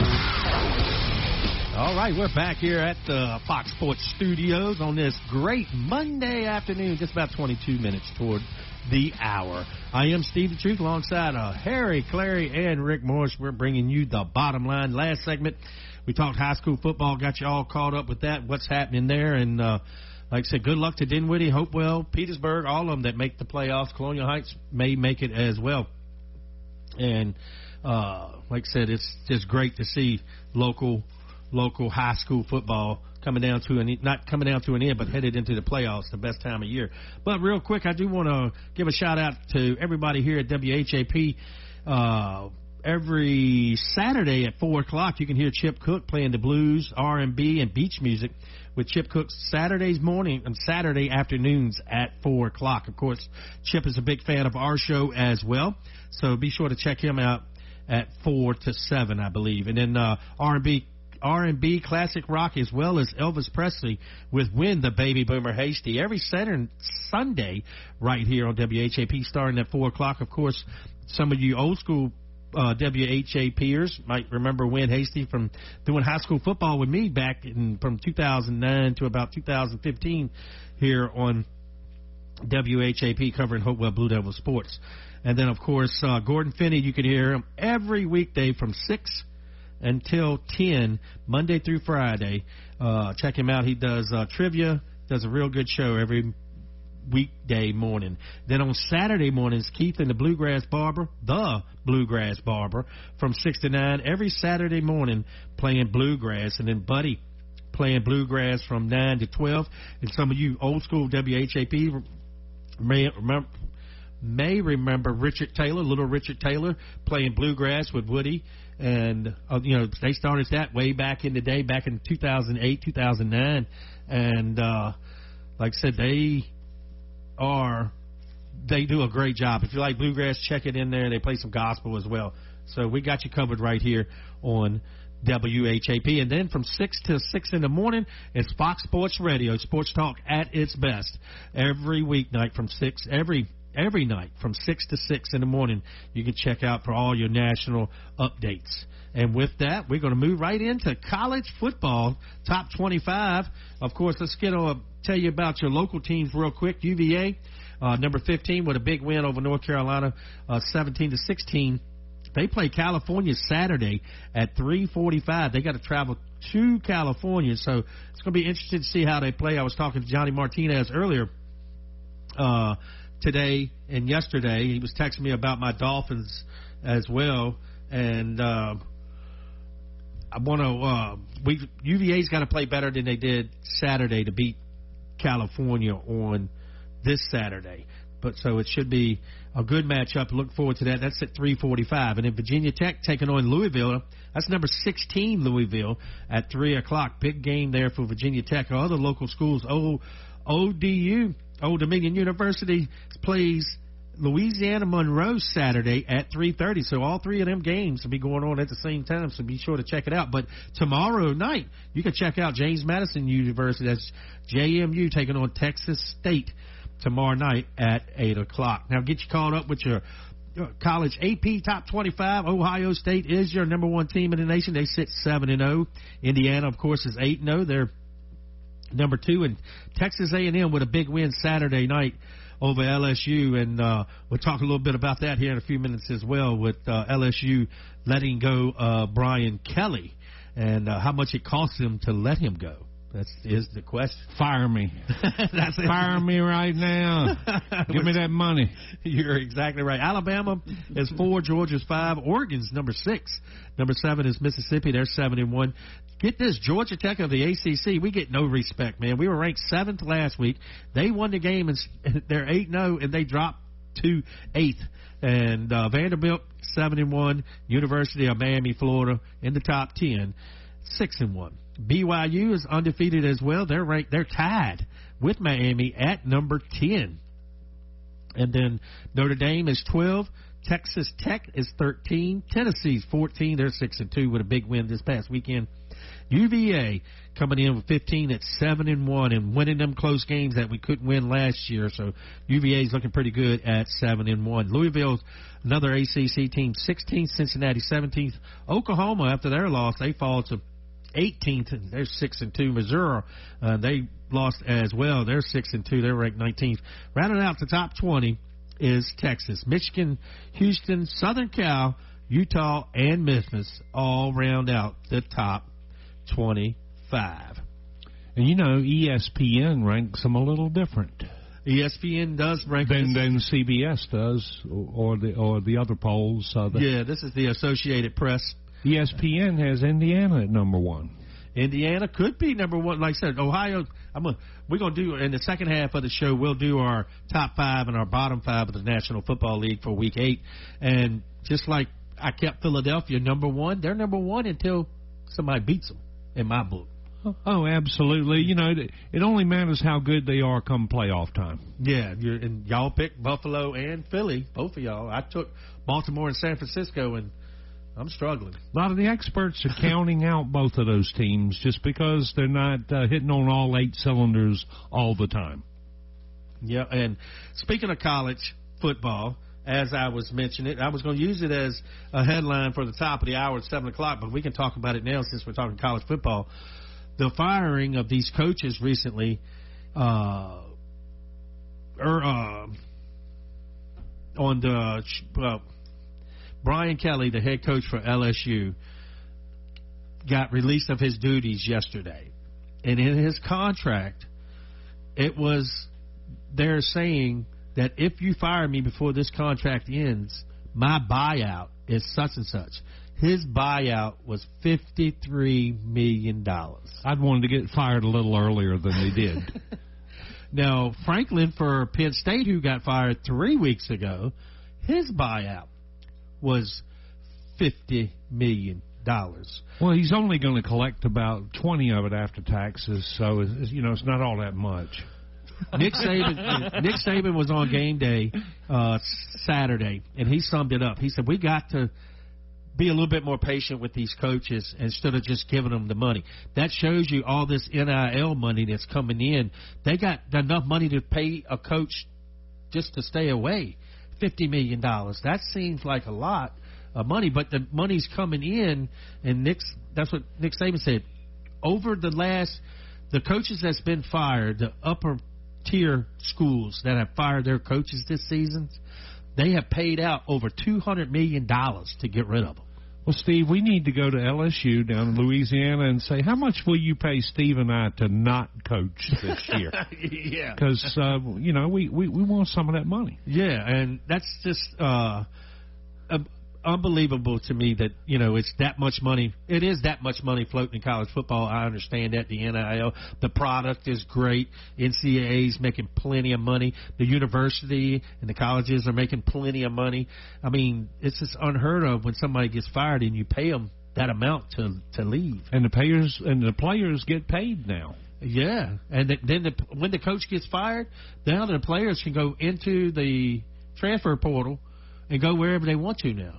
All right, we're back here at the Fox Sports Studios on this great Monday afternoon, just about 22 minutes toward the hour. I am Steve the Truth alongside Harry Clary and Rick Morris. We're bringing you the bottom line. Last segment, we talked high school football, got you all caught up with that, what's happening there, and like I said, good luck to Dinwiddie, Hopewell, Petersburg, all of them that make the playoffs. Colonial Heights may make it as well. And like I said, it's just great to see local high school football not coming down to an end, but headed into the playoffs, the best time of year. But real quick, I do want to give a shout out to everybody here at WHAP. Every Saturday at 4 o'clock, you can hear Chip Cook playing the blues, R&B, and beach music with Chip Cook Saturday afternoons at 4 o'clock. Of course, Chip is a big fan of our show as well, so be sure to check him out at 4 to 7, I believe. And then R&B, classic rock, as well as Elvis Presley with When the Baby Boomer Hasty every Sunday right here on WHAP starting at 4 o'clock. Of course, some of you old school WHAPers might remember Win Hasty from doing high school football with me back from 2009 to about 2015 here on WHAP covering Hopewell Blue Devil sports. And then, of course, Gordon Finney, you can hear him every weekday from 6 until 10, Monday through Friday. Check him out. He does trivia, does a real good show every weekday morning. Then on Saturday mornings, Keith and the Bluegrass Barber, from 6 to 9, every Saturday morning playing bluegrass. And then Buddy playing bluegrass from 9 to 12. And some of you old school WHAP may remember Little Richard Taylor playing bluegrass with Woody. And, they started that way back in the day, back in 2008, 2009. And, like I said, they do a great job. If you like bluegrass, check it in there. They play some gospel as well. So we got you covered right here on WHAP. And then from 6 to 6 in the morning, it's Fox Sports Radio, sports talk at its best. Every weeknight from 6, every night from 6 to 6 in the morning, you can check out for all your national updates. And with that, we're going to move right into college football, top 25. Of course, let's tell you about your local teams real quick. UVA, number 15, with a big win over North Carolina, 17-16. They play California Saturday at 3:45. They got to travel to California, so it's going to be interesting to see how they play. I was talking to Johnny Martinez earlier today and yesterday. He was texting me about my Dolphins as well, and UVA's got to play better than they did Saturday to beat California on this Saturday. But so it should be a good matchup. Look forward to that. That's at 3:45. And then Virginia Tech taking on Louisville. That's number 16 Louisville at 3 o'clock. Big game there for Virginia Tech. Other local schools, ODU, Old Dominion University, plays Louisiana Monroe Saturday at 3:30. So all three of them games will be going on at the same time, so be sure to check it out. But tomorrow night, you can check out James Madison University. That's JMU taking on Texas State tomorrow night at 8 o'clock. Now get you caught up with your college AP top 25. Ohio State is your number one team in the nation. They sit 7-0. Indiana, of course, is 8-0. They're number 2. And Texas A&M with a big win Saturday night over LSU. And we'll talk a little bit about that here in a few minutes as well, with LSU letting go Brian Kelly and how much it cost them to let him go. That is the question. Fire me. That's it. Fire me right now. Give me that money. You're exactly right. Alabama is 4, Georgia's 5, Oregon's number 6. Number 7 is Mississippi. They're 7-1. Get this, Georgia Tech of the ACC, we get no respect, man. We were ranked 7th last week. They won the game, and they're 8-0, and they dropped to 8th. And Vanderbilt, 7-1. University of Miami, Florida, in the top 10, 6-1. BYU is undefeated as well. They're tied with Miami at number 10. And then Notre Dame is 12. Texas Tech is 13. Tennessee's 14. They're 6-2 with a big win this past weekend. UVA coming in with 15 at 7-1 and winning them close games that we couldn't win last year. So UVA's looking pretty good at 7-1. Louisville's another ACC team, 16th. Cincinnati 17th. Oklahoma, after their loss, they fall to 18th, and they're 6-2. Missouri, they lost as well. They're 6-2. They're ranked 19th. Rounding out the top 20 is Texas, Michigan, Houston, Southern Cal, Utah, and Memphis all round out the top 25. And ESPN ranks them a little different. ESPN does rank than CBS does, or the other polls. This is the Associated Press. ESPN has Indiana at number 1. Indiana could be number 1. Like I said, Ohio, we're going to do, in the second half of the show, we'll do our top 5 and our bottom 5 of the National Football League for Week 8. And just like I kept Philadelphia number 1, they're number 1 until somebody beats them, in my book. Oh, absolutely. It only matters how good they are come playoff time. Yeah, and y'all picked Buffalo and Philly, both of y'all. I took Baltimore and San Francisco, and I'm struggling. A lot of the experts are counting out both of those teams just because they're not hitting on all 8 cylinders all the time. Yeah, and speaking of college football, as I was mentioning, I was going to use it as a headline for the top of the hour at 7 o'clock, but we can talk about it now since we're talking college football. The firing of these coaches recently Brian Kelly, the head coach for LSU, got released of his duties yesterday. And in his contract, they're saying that if you fire me before this contract ends, my buyout is such and such. His buyout was $53 million. I'd wanted to get fired a little earlier than they did. Now, Franklin for Penn State, who got fired 3 weeks ago, his buyout was $50 million. Well, he's only going to collect about 20 of it after taxes, so it's not all that much. Nick Saban was on game day Saturday, and he summed it up. He said, we got to be a little bit more patient with these coaches instead of just giving them the money. That shows you all this NIL money that's coming in. They got enough money to pay a coach just to stay away. $50 million. That seems like a lot of money, but the money's coming in, and that's what Nick Saban said. Over the coaches that's been fired, the upper tier schools that have fired their coaches this season, they have paid out over $200 million to get rid of them. Well, Steve, we need to go to LSU down in Louisiana and say, how much will you pay Steve and I to not coach this year? Yeah. Because, we want some of that money. Yeah, and that's just unbelievable to me that, it's that much money. It is that much money floating in college football. I understand that. The NIL, the product is great. NCAA's making plenty of money. The university and the colleges are making plenty of money. I mean, it's just unheard of when somebody gets fired and you pay them that amount to leave. And the players get paid now. Yeah, and then when the coach gets fired, now the players can go into the transfer portal and go wherever they want to now.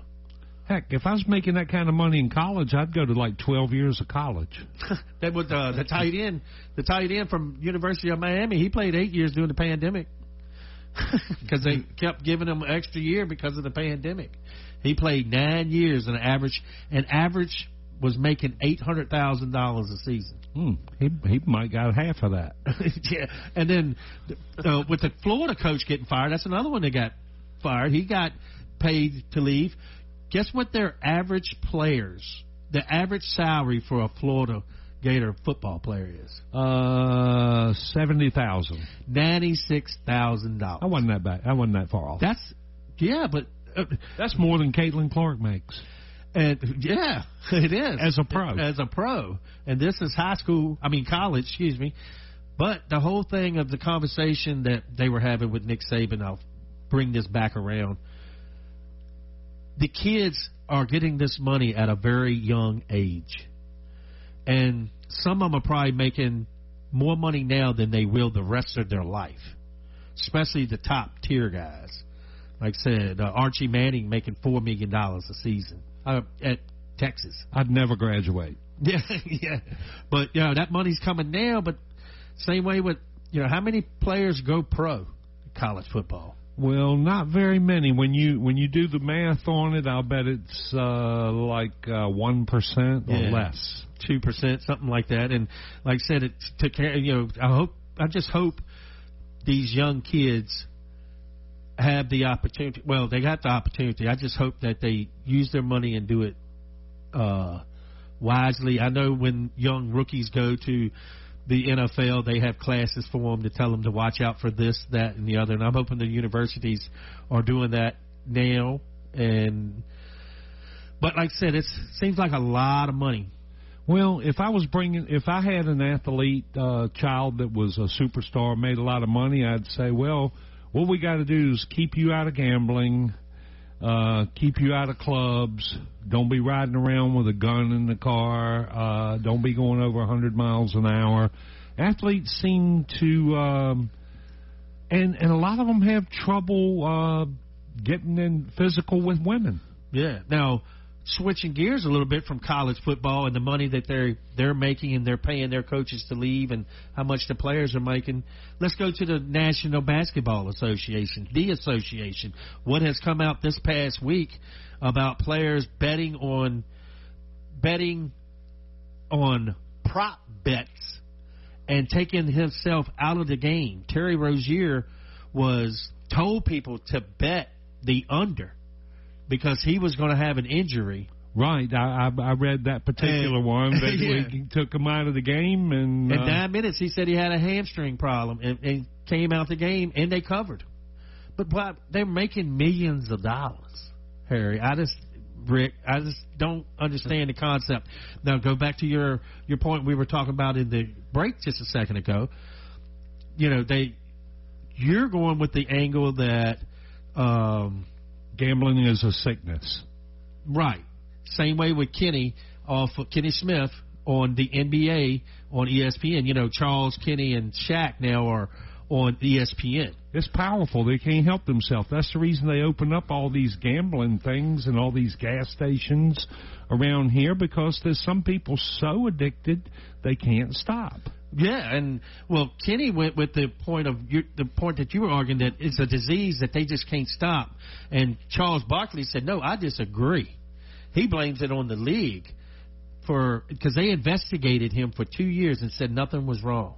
Heck, if I was making that kind of money in college, I'd go to like 12 years of college. That was the tight end from University of Miami. He played 8 years during the pandemic because they kept giving him an extra year because of the pandemic. He played 9 years, and average was making $800,000 a season. He might got half of that. Yeah, and then with the Florida coach getting fired, that's another one that got fired. He got paid to leave. Guess what their average the average salary for a Florida Gator football player is? $70,000. $96,000. I wasn't that bad. I wasn't that far off. But that's more than Caitlin Clark makes. And yeah, it is as a pro. And this is college. Excuse me. But the whole thing of the conversation that they were having with Nick Saban, I'll bring this back around. The kids are getting this money at a very young age. And some of them are probably making more money now than they will the rest of their life, especially the top tier guys. Like I said, Archie Manning making $4 million a season at Texas. I'd never graduate. Yeah, yeah. But, that money's coming now. But same way with, how many players go pro in college football? Well, not very many. When you do the math on it, I'll bet it's like 1% or less, 2%, something like that. And like I said, I just hope these young kids have the opportunity. Well, they got the opportunity. I just hope that they use their money and do it wisely. I know when young rookies go to the NFL, they have classes for them to tell them to watch out for this, that, and the other. And I'm hoping the universities are doing that now. But like I said, it seems like a lot of money. Well, if I had an athlete child that was a superstar, made a lot of money, I'd say, well, what we got to do is keep you out of gambling, keep you out of clubs. Don't be riding around with a gun in the car. Don't be going over 100 miles an hour. Athletes seem to, and a lot of them have trouble getting in physical with women. Yeah. Now, switching gears a little bit from college football and the money that they're making and they're paying their coaches to leave and how much the players are making, let's go to the National Basketball Association, the association. What has come out this past week about players betting on prop bets and taking himself out of the game. Terry Rozier told people to bet the under because he was going to have an injury. Right, I read that particular one that we took him out of the game, and in 9 minutes he said he had a hamstring problem and came out the game, and they covered. But they're making millions of dollars, Harry. Rick, I just don't understand the concept. Now go back to your point we were talking about in the break just a second ago. You're going with the angle that gambling is a sickness, right? Same way with Kenny Smith on the NBA on ESPN. Charles, Kenny, and Shaq now are on ESPN. It's powerful. They can't help themselves. That's the reason they open up all these gambling things and all these gas stations around here, because there's some people so addicted they can't stop. Yeah, and Kenny went with the point that you were arguing that it's a disease that they just can't stop, and Charles Barkley said, no, I disagree. He blames it on the league because they investigated him for 2 years and said nothing was wrong.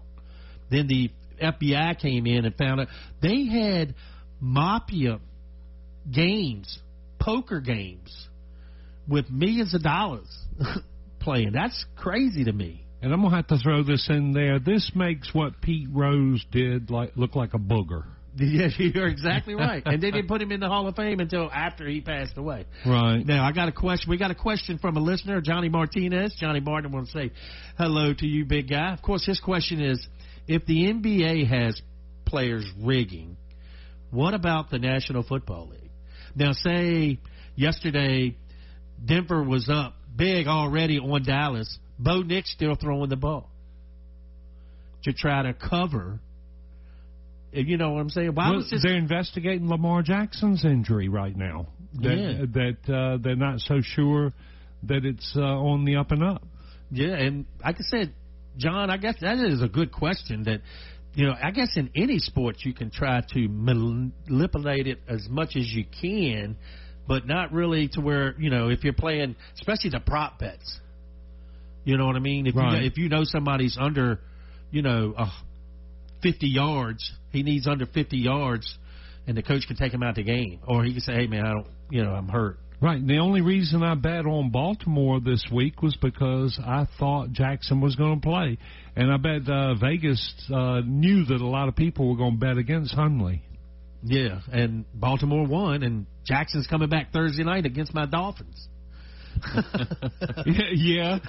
Then the FBI came in and found out they had mafia games, poker games, with millions of dollars playing. That's crazy to me. And I'm going to have to throw this in there. This makes what Pete Rose did look like a booger. Yeah, you're exactly right. And they didn't put him in the Hall of Fame until after he passed away. Right. Now, I got a question. We got a question from a listener, Johnny Martinez. Johnny Martin wants to say hello to you, big guy. Of course, his question is, if the NBA has players rigging, what about the National Football League? Now, say yesterday Denver was up big already on Dallas. Bo Nix still throwing the ball to try to cover. You know what I'm saying? They're investigating Lamar Jackson's injury right now. That they're not so sure that it's on the up and up. Yeah, and like I said, John, I guess that is a good question. That I guess in any sport you can try to manipulate it as much as you can, but not really to where if you're playing, especially the prop bets. You know what I mean? If you know somebody's under, 50 yards, he needs under 50 yards, and the coach can take him out the game, or he can say, "Hey man, I'm hurt." Right. And the only reason I bet on Baltimore this week was because I thought Jackson was going to play, and I bet Vegas knew that a lot of people were going to bet against Hundley. Yeah, and Baltimore won, and Jackson's coming back Thursday night against my Dolphins. Yeah.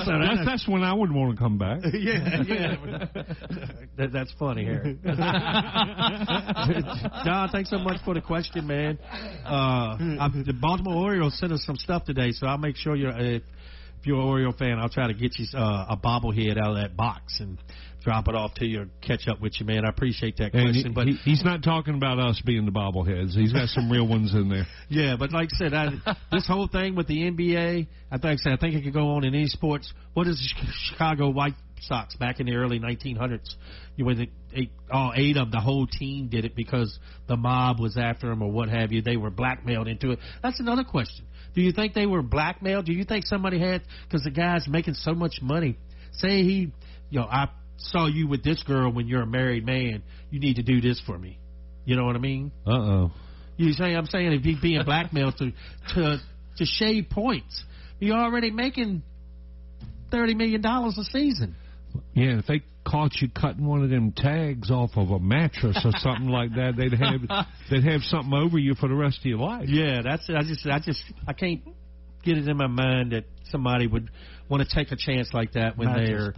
So that's when I would want to come back. Yeah. That's funny, Harry. John, thanks so much for the question, man. The Baltimore Orioles sent us some stuff today, so I'll make sure if you're an Oriole fan, I'll try to get you a bobblehead out of that box and drop it off to you or catch up with you, man. I appreciate that question. But he's not talking about us being the bobbleheads. He's got some real ones in there. Yeah, but like I said, this whole thing with the NBA, I think it could go on in any sports. What is the Chicago White Sox back in the early 1900s? All 8 of the whole team did it because the mob was after them or what have you. They were blackmailed into it. That's another question. Do you think they were blackmailed? Do you think somebody had, because the guy's making so much money, say I saw you with this girl when you're a married man, you need to do this for me. You know what I mean? Uh-oh. I'm saying if he's being blackmailed to shave points, you're already making $30 million a season. Yeah, if they caught you cutting one of them tags off of a mattress or something like that, they'd have something over you for the rest of your life. Yeah, that's it. I can't get it in my mind that somebody would want to take a chance like that when they're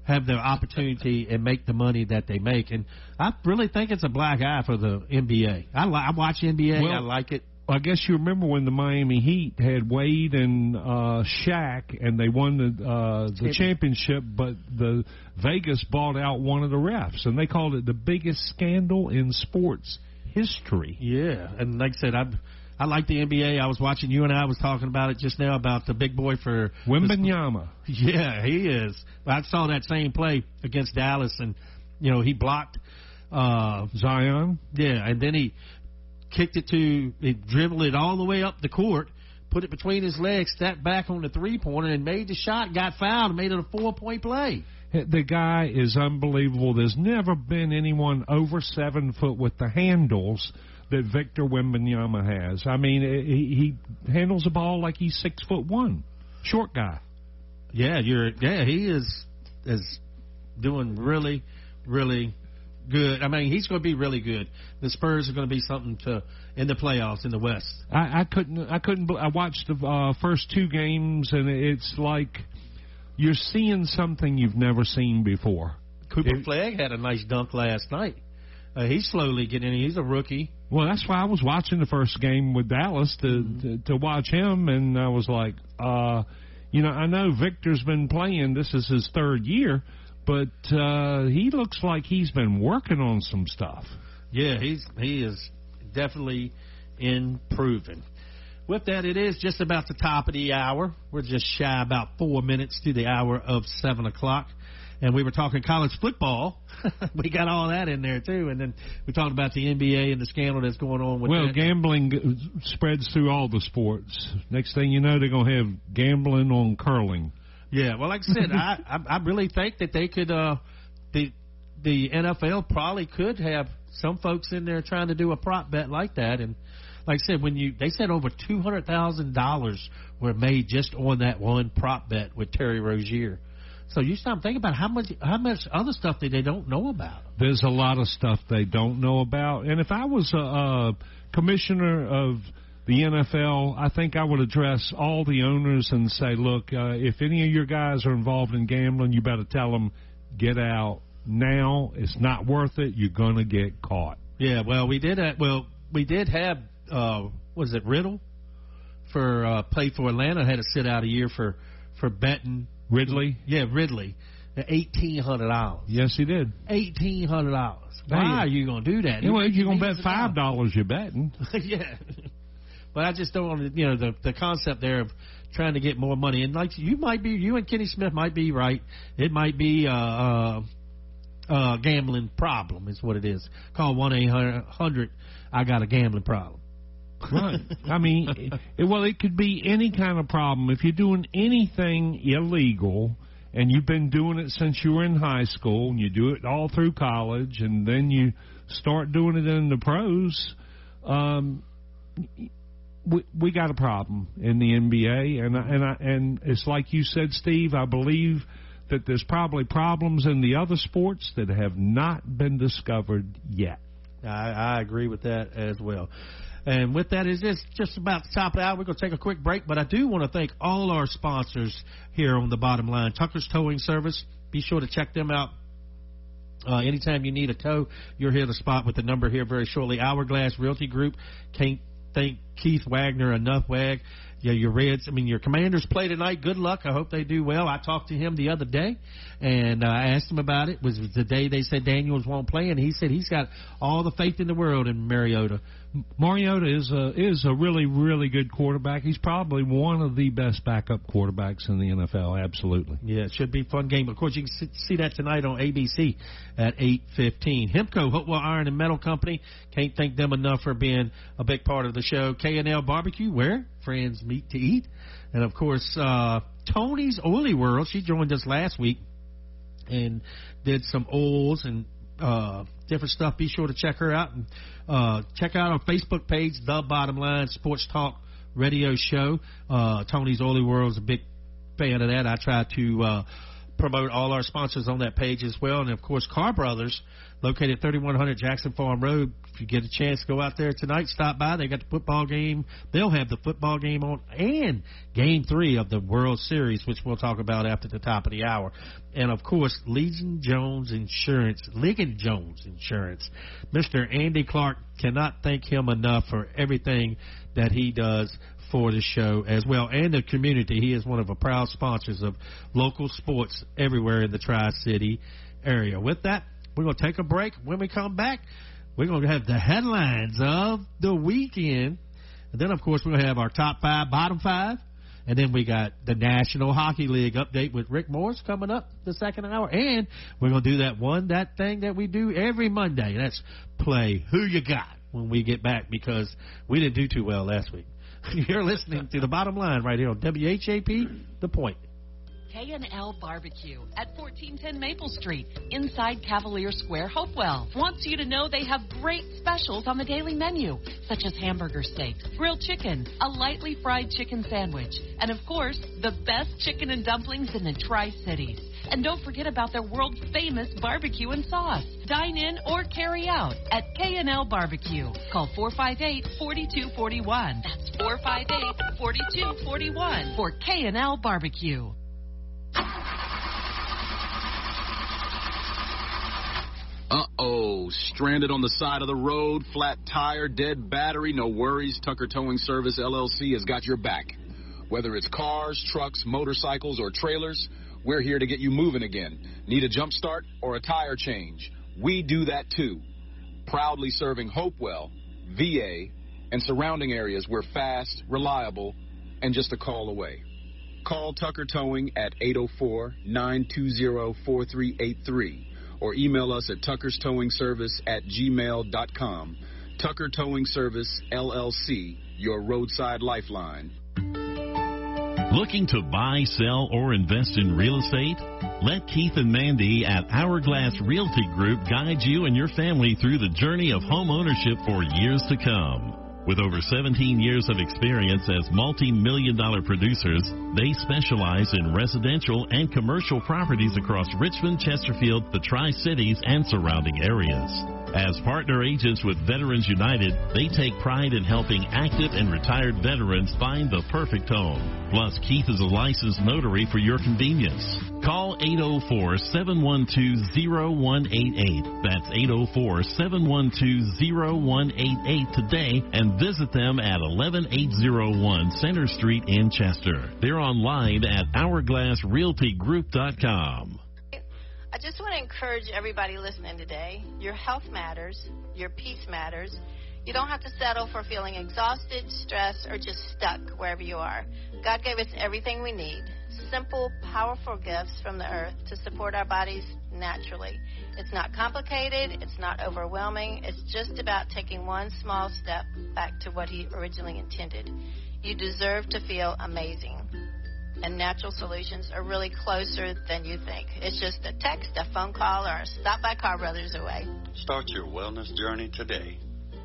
have the opportunity and make the money that they make. And I really think it's a black eye for the NBA. I watch NBA. I like it. I guess you remember when the Miami Heat had Wade and Shaq, and they won the championship, but the Vegas bought out one of the refs, and they called it the biggest scandal in sports history. Yeah, and like I said, I like the NBA. I was watching, you and I was talking about it just now about the big boy for Wembanyama. Yeah, he is. I saw that same play against Dallas, and he blocked Zion. Yeah, and then he dribbled it all the way up the court, put it between his legs, stepped back on the three-pointer, and made the shot, got fouled, and made it a 4-point play. The guy is unbelievable. There's never been anyone over 7 foot with the handles that Victor Wembanyama has. I mean, he handles the ball like he's 6'1", short guy. Yeah, he is doing really, really good. I mean, he's going to be really good. The Spurs are going to be something in the playoffs in the West. I watched the first 2 games, and it's like you're seeing something you've never seen before. Cooper Flagg had a nice dunk last night. He's slowly getting in. He's a rookie. Well, that's why I was watching the first game with Dallas to watch him, and I was like, I know Victor's been playing. This is his 3rd year, but he looks like he's been working on some stuff. Yeah, he is definitely improving. With that, it is just about the top of the hour. We're just shy about 4 minutes to the hour of 7 o'clock. And we were talking college football. We got all that in there, too. And then we talked about the NBA and the scandal that's going on with that. Gambling spreads through all the sports. Next thing you know, they're going to have gambling on curling. Yeah, well, like I said, I really think that they could the NFL probably could have some folks in there trying to do a prop bet like that. And like I said, they said over $200,000 were made just on that one prop bet with Terry Rozier. So you start thinking about how much other stuff that they don't know about. There's a lot of stuff they don't know about. And if I was a commissioner of the NFL, I think I would address all the owners and say, look, if any of your guys are involved in gambling, you better tell them, get out now. It's not worth it. You're going to get caught. Yeah, well, we did have was it Riddle played for Atlanta, had to sit out a year for betting. Ridley? Yeah, Ridley. $1,800. Yes, he did. $1,800. Why are you going to do that? Well, you're going to bet $5 you're betting. Yeah. But I just don't want to, the concept there of trying to get more money. And like you and Kenny Smith might be right. It might be a gambling problem is what it is. Call 1-800, I got a gambling problem. Right. I mean, it could be any kind of problem. If you're doing anything illegal and you've been doing it since you were in high school and you do it all through college and then you start doing it in the pros, we got a problem in the NBA. And it's like you said, Steve, I believe that there's probably problems in the other sports that have not been discovered yet. I agree with that as well. And with that, it's just about the top of the hour. We're going to take a quick break, but I do want to thank all our sponsors here on the bottom line. Tucker's Towing Service. Be sure to check them out. Anytime you need a tow, you're here to spot with the number here very shortly. Hourglass Realty Group. Can't thank Keith Wagner enough, Wag. Yeah, your Reds, your Commanders play tonight. Good luck. I hope they do well. I talked to him the other day, and I asked him about it. It was the day they said Daniels won't play, and he said he's got all the faith in the world in Mariota. Mariota is a really, really good quarterback. He's probably one of the best backup quarterbacks in the NFL, absolutely. Yeah, it should be a fun game. Of course, you can see that tonight on ABC at 8:15. Hempco, Hopewell Iron and Metal Company. Can't thank them enough for being a big part of the show. K&L Barbecue, where friends meet to eat. And, of course, Tony's Oily World. She joined us last week and did some oils and different stuff. Be sure to check her out and check out our Facebook page, The Bottom Line Sports Talk Radio Show. Tony's Oily World is a big fan of that. I try to promote all our sponsors on that page as well. And, of course, Car Brothers, located 3100 Jackson Farm Road. If you get a chance, go out there tonight. Stop by. They got the football game. They'll have the football game on and Game 3 of the World Series, which we'll talk about after the top of the hour. And, of course, Ligon Jones Insurance. Mr. Andy Clark, cannot thank him enough for everything that he does for the show as well and the community. He is one of the proud sponsors of local sports everywhere in the Tri-City area. With that, we're going to take a break. When we come back, we're going to have the headlines of the weekend. And then, of course, we're going to have our top 5, bottom 5. And then we got the National Hockey League update with Rick Morris coming up the second hour. And we're going to do that thing that we do every Monday. That's play Who You Got when we get back, because we didn't do too well last week. You're listening to The Bottom Line right here on WHAP, The Point. K&L Barbecue at 1410 Maple Street, inside Cavalier Square, Hopewell. Wants you to know they have great specials on the daily menu, such as hamburger steaks, grilled chicken, a lightly fried chicken sandwich, and of course, the best chicken and dumplings in the Tri-Cities. And don't forget about their world-famous barbecue and sauce. Dine in or carry out at K&L Barbecue. Call 458-4241. That's 458-4241 for K&L Barbecue. Uh-oh, stranded on the side of the road, flat tire, dead battery, no worries. Tucker Towing Service, LLC has got your back. Whether it's cars, trucks, motorcycles, or trailers, we're here to get you moving again. Need a jump start or a tire change? We do that too. Proudly serving Hopewell, VA, and surrounding areas. We're fast, reliable, and just a call away. Call Tucker Towing at 804-920-4383 or email us at tuckerstowingservice@gmail.com. Tucker Towing Service, LLC, your roadside lifeline. Looking to buy, sell, or invest in real estate? Let Keith and Mandy at Hourglass Realty Group guide you and your family through the journey of home ownership for years to come. With over 17 years of experience as multi-million-dollar producers, they specialize in residential and commercial properties across Richmond, Chesterfield, the Tri-Cities, and surrounding areas. As partner agents with Veterans United, they take pride in helping active and retired veterans find the perfect home. Plus, Keith is a licensed notary for your convenience. Call 804-712-0188. That's 804-712-0188 today and visit them at 11801 Center Street in Chester. They're online at hourglassrealtygroup.com. I just want to encourage everybody listening today. Your health matters. Your peace matters. You don't have to settle for feeling exhausted, stressed, or just stuck wherever you are. God gave us everything we need. Simple, powerful gifts from the earth to support our bodies naturally. It's not complicated. It's not overwhelming. It's just about taking one small step back to what He originally intended. You deserve to feel amazing. And natural solutions are really closer than you think. It's just a text, a phone call, or a stop by Car Brothers away. Start your wellness journey today.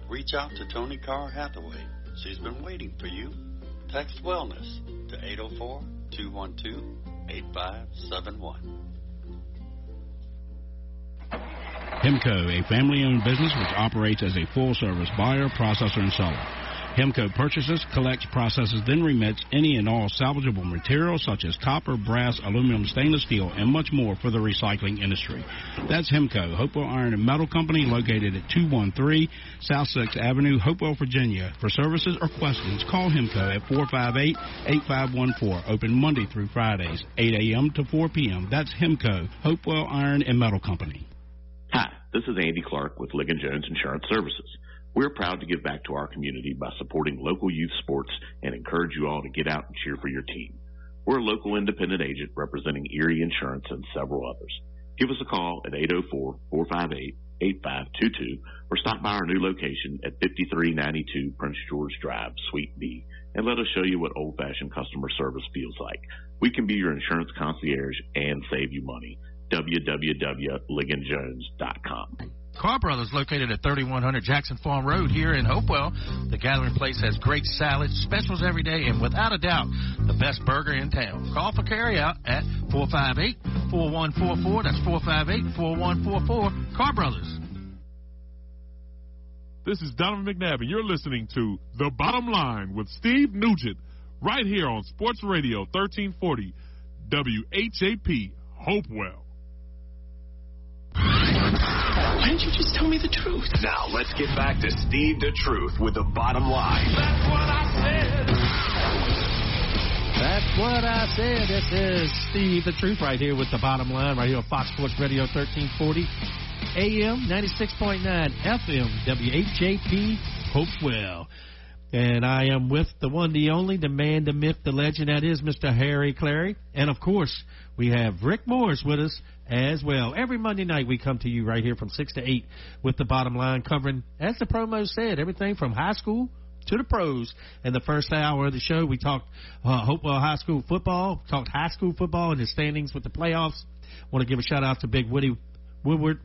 Reach out to Tony Carr Hathaway. She's been waiting for you. Text wellness to 804-212-8571. Hemco, a family-owned business which operates as a full-service buyer, processor, and seller. Hemco purchases, collects, processes, then remits any and all salvageable materials such as copper, brass, aluminum, stainless steel, and much more for the recycling industry. That's Hemco, Hopewell Iron and Metal Company, located at 213 South 6th Avenue, Hopewell, Virginia. For services or questions, call Hemco at 458-8514. Open Monday through Fridays, 8 a.m. to 4 p.m. That's Hemco, Hopewell Iron and Metal Company. Hi, this is Andy Clark with Ligon Jones Insurance Services. We're proud to give back to our community by supporting local youth sports and encourage you all to get out and cheer for your team. We're a local independent agent representing Erie Insurance and several others. Give us a call at 804-458-8522 or stop by our new location at 5392 Prince George Drive, Suite B, and let us show you what old-fashioned customer service feels like. We can be your insurance concierge and save you money. www.ligonjones.com. Car Brothers, located at 3100 Jackson Farm Road here in Hopewell. The Gathering Place has great salads, specials every day, and without a doubt, the best burger in town. Call for carryout at 458-4144. That's 458-4144. Car Brothers. This is Donovan McNabb, and you're listening to The Bottom Line with Steve Nugent right here on Sports Radio 1340 WHAP Hopewell. Why didn't you just tell me the truth? Now, let's get back to Steve the Truth with The Bottom Line. That's what I said. That's what I said. This is Steve the Truth right here with The Bottom Line, right here on Fox Sports Radio 1340 AM, 96.9 FM, WHAP Hopewell. And I am with the one, the only, the man, the myth, the legend. That is Mr. Harry Clary. And, of course, we have Rick Morris with us as well. Every Monday night we come to you right here from 6 to 8 with The Bottom Line, covering, as the promo said, everything from high school to the pros. In the first hour of the show, we talked Hopewell High School football, talked high school football and the standings with the playoffs. Want to give a shout-out to Big Woody Woodward,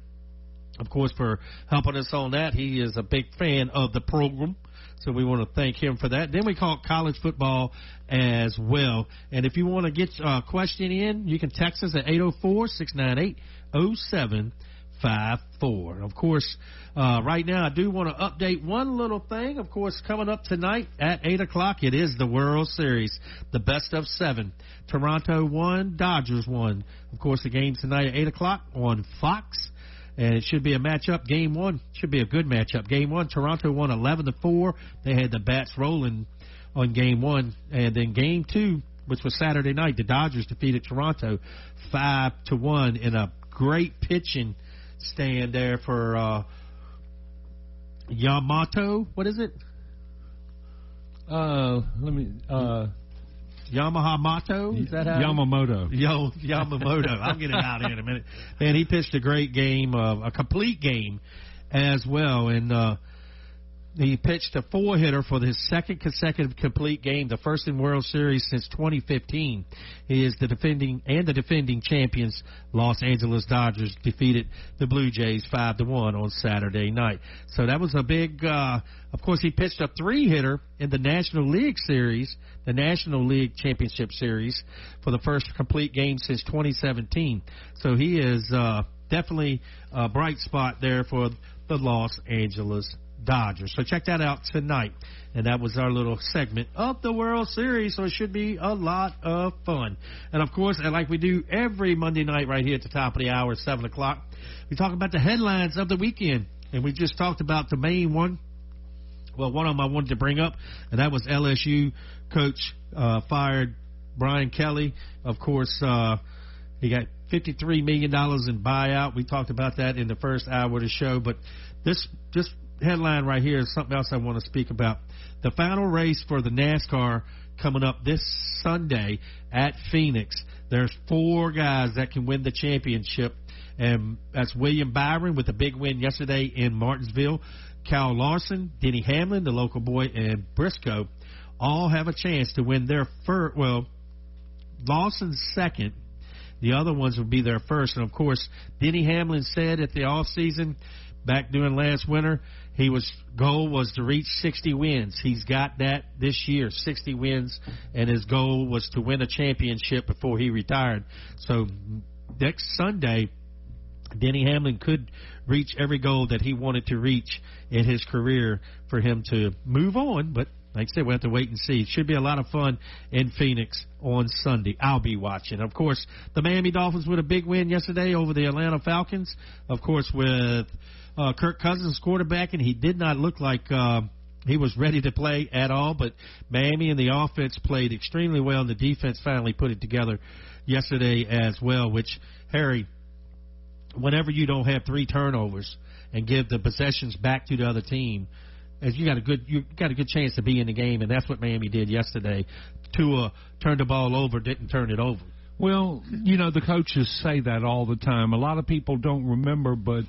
of course, for helping us on that. He is a big fan of the program, so we want to thank him for that. Then we talk college football as well. And if you want to get a question in, you can text us at 804-698-0754. Of course, right now I do want to update one little thing. Of course, coming up tonight at 8 o'clock, it is the World Series, the best of 7. Toronto won, Dodgers won. Of course, the game tonight at 8 o'clock on Fox. And it should be a matchup. Game 1 should be a good matchup. Game 1, Toronto won 11-4. They had the bats rolling on Game 1. And then Game 2, which was Saturday night, the Dodgers defeated Toronto 5-1 in a great pitching stand there for Yamato. What is it? Yamaha Mato? Is that how? Yamamoto. Yamamoto. I'll get it out here in a minute. Man, he pitched a great game, a complete game as well. And he pitched a 4-hitter for his second consecutive complete game, the first in World Series since 2015. He is the defending champions. Los Angeles Dodgers defeated the Blue Jays 5-1 on Saturday night. So that was a big, of course, he pitched a 3-hitter in the National League Series, the National League Championship Series, for the first complete game since 2017. So he is definitely a bright spot there for the Los Angeles Dodgers. So check that out tonight. And that was our little segment of the World Series, so it should be a lot of fun. And, of course, and like we do every Monday night right here at the top of the hour at 7 o'clock, we talk about the headlines of the weekend. And we just talked about the main one. Well, one of them I wanted to bring up, and that was LSU coach fired Brian Kelly. Of course, he got $53 million in buyout. We talked about that in the first hour of the show. But this headline right here is something else I want to speak about. The final race for the NASCAR coming up this Sunday at Phoenix. There's 4 guys that can win the championship, and that's William Byron with a big win yesterday in Martinsville. Kyle Larson, Denny Hamlin, the local boy, and Briscoe all have a chance to win their first. Well, Lawson's second. The other ones will be their first. And, of course, Denny Hamlin said at the offseason, back during last winter, goal was to reach 60 wins. He's got that this year, 60 wins, and his goal was to win a championship before he retired. So next Sunday, Denny Hamlin could reach every goal that he wanted to reach in his career for him to move on, but like I said, we'll have to wait and see. It should be a lot of fun in Phoenix on Sunday. I'll be watching. Of course, the Miami Dolphins with a big win yesterday over the Atlanta Falcons. Of course, with Kirk Cousins quarterbacking, he did not look like he was ready to play at all, but Miami and the offense played extremely well, and the defense finally put it together yesterday as well, which, Harry, whenever you don't have 3 turnovers and give the possessions back to the other team, as you got a good chance to be in the game, and that's what Miami did yesterday. Tua turned the ball over, didn't turn it over. Well, you know, the coaches say that all the time. A lot of people don't remember, but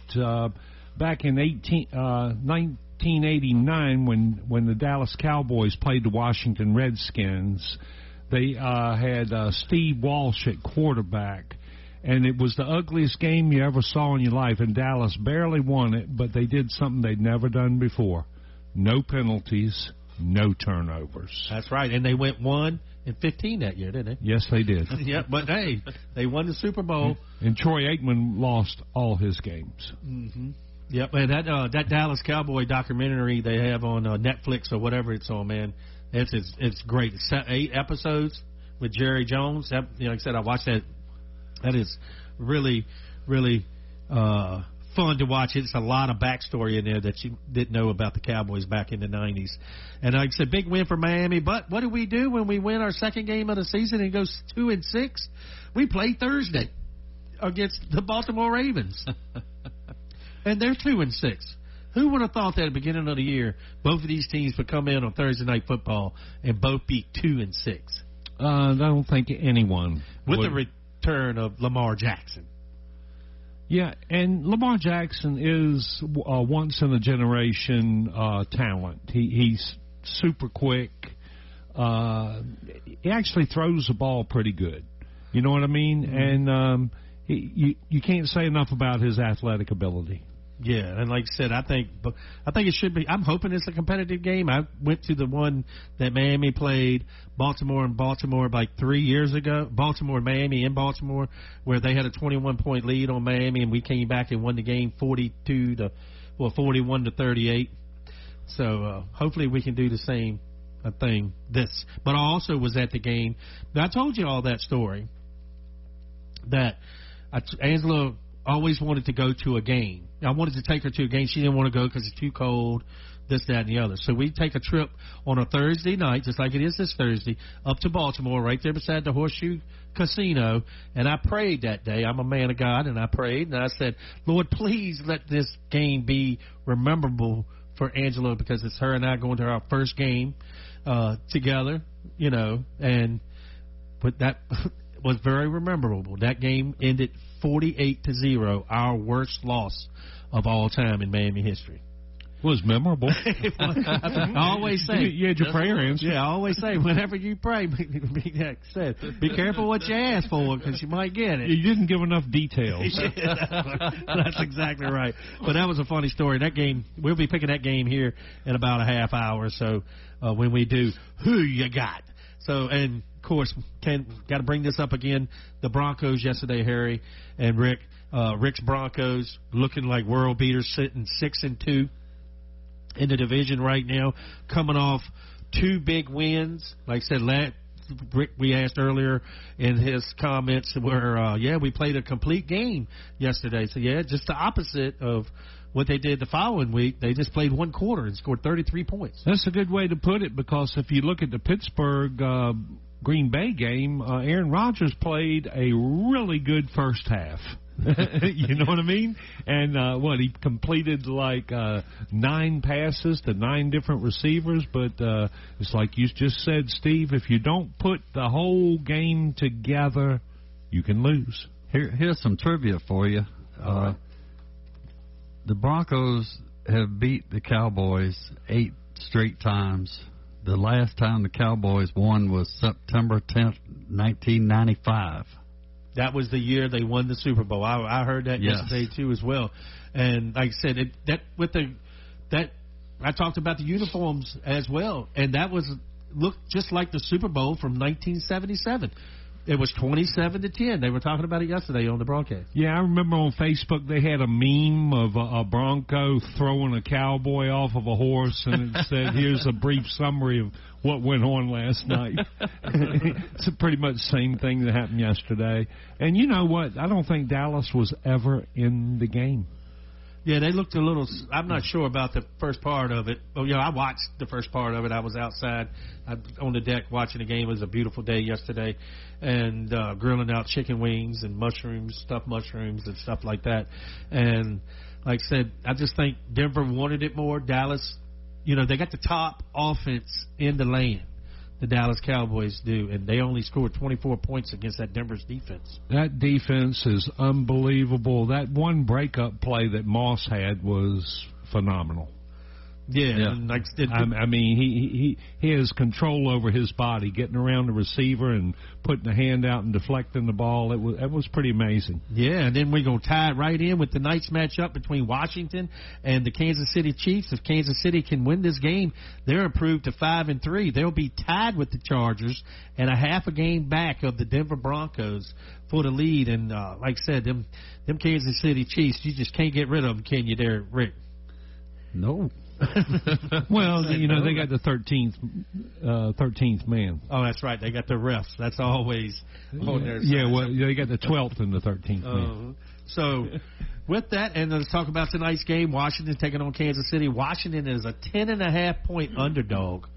back in 1989, when the Dallas Cowboys played the Washington Redskins, they had Steve Walsh at quarterback. And it was the ugliest game you ever saw in your life, and Dallas barely won it, but they did something they'd never done before. No penalties, no turnovers. That's right, and they went 1-15 that year, didn't they? Yes, they did. Yeah, but, hey, they won the Super Bowl. And Troy Aikman lost all his games. Mm-hmm. Yep, and that Dallas Cowboy documentary they have on Netflix or whatever it's on, man, it's great. It's 8 episodes with Jerry Jones. Like I said, I watched that. That is really, really fun to watch. It's a lot of backstory in there that you didn't know about the Cowboys back in the 90s. And like I said, big win for Miami. But what do we do when we win our second game of the season and it goes 2-6? We play Thursday against the Baltimore Ravens. And they're 2-6. Who would have thought that at the beginning of the year, both of these teams would come in on Thursday Night Football and both be 2-6? I don't think anyone with would. The return of Lamar Jackson. Yeah, and Lamar Jackson is once-in-a-generation talent. He's super quick. He actually throws the ball pretty good. You know what I mean? Mm-hmm. And you can't say enough about his athletic ability. Yeah, and like I said, I think it should be. I'm hoping it's a competitive game. I went to the one that Miami played, Baltimore and Baltimore, like 3 years ago. Baltimore, Miami, in Baltimore, where they had a 21-point lead on Miami, and we came back and won the game 41-38. So hopefully we can do the same thing. But I also was at the game. I told you all that story. That Angela always wanted to go to a game. I wanted to take her to a game. She didn't want to go because it's too cold, this, that, and the other. So we take a trip on a Thursday night, just like it is this Thursday, up to Baltimore, right there beside the Horseshoe Casino. And I prayed that day. I'm a man of God, and I prayed. And I said, Lord, please let this game be rememberable for Angela, because it's her and I going to our first game together, you know. But that was very memorable. That game ended 48-0, our worst loss of all time in Miami history. Was memorable. I always say, you had your prayer answered. Yeah, I always say, whenever you pray, be careful what you ask for, because you might get it. You didn't give enough details. That's exactly right. But that was a funny story. That game, we'll be picking that game here in about a half hour. So when we do, who you got? So, and of course, got to bring this up again. The Broncos yesterday, Harry and Rick. Rick's Broncos looking like world beaters, sitting 6-2 in the division right now, coming off 2 big wins. Like I said, Rick, we asked earlier in his comments where, we played a complete game yesterday. So, just the opposite of what they did the following week. They just played one quarter and scored 33 points. That's a good way to put it, because if you look at the Pittsburgh Green Bay game, Aaron Rodgers played a really good first half. You know what I mean? And he completed like 9 passes to 9 different receivers. But it's like you just said, Steve, if you don't put the whole game together, you can lose. Here's some trivia for you. The Broncos have beat the Cowboys 8 straight times. The last time the Cowboys won was September 10th, 1995. That was the year they won the Super Bowl. I heard that yesterday too as well. And like I said, I talked about the uniforms as well, and that looked just like the Super Bowl from 1977. It was 27-10. They were talking about it yesterday on the broadcast. Yeah, I remember on Facebook they had a meme of a Bronco throwing a cowboy off of a horse, and it said, here's a brief summary of what went on last night. It's pretty much the same thing that happened yesterday. And you know what? I don't think Dallas was ever in the game. Yeah, they looked a little – I'm not sure about the first part of it. But, I watched the first part of it. I was outside on the deck watching the game. It was a beautiful day yesterday, and grilling out chicken wings and mushrooms, stuffed mushrooms and stuff like that. And like I said, I just think Denver wanted it more. Dallas, they got the top offense in the land. The Dallas Cowboys do, and they only scored 24 points against that Denver's defense. That defense is unbelievable. That one breakup play that Moss had was phenomenal. Yeah. And I mean, he has control over his body, getting around the receiver and putting the hand out and deflecting the ball. It was pretty amazing. Yeah, and then we're going to tie it right in with the night's matchup between Washington and the Kansas City Chiefs. If Kansas City can win this game, they're improved to 5-3. They'll be tied with the Chargers and a half a game back of the Denver Broncos for the lead. And like I said, them Kansas City Chiefs, you just can't get rid of them, can you there, Rick? No. Well, they got the 13th man. Oh, that's right. They got the refs. That's always on their side. Yeah, well, they got the 12th and the 13th man. So, with that, and let's talk about tonight's game. Washington taking on Kansas City. Washington is a 10.5-point underdog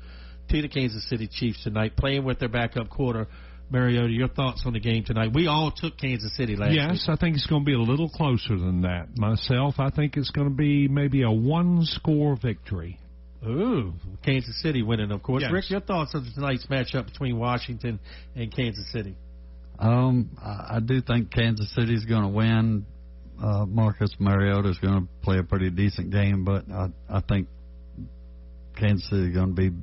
to the Kansas City Chiefs tonight, playing with their backup quarter. Mariota, your thoughts on the game tonight? We all took Kansas City last week. Yes, I think it's going to be a little closer than that. Myself, I think it's going to be maybe a 1-score victory. Ooh, Kansas City winning, of course. Yes. Rick, your thoughts on tonight's matchup between Washington and Kansas City? I do think Kansas City is going to win. Marcus Mariota is going to play a pretty decent game, but I think Kansas City is going to be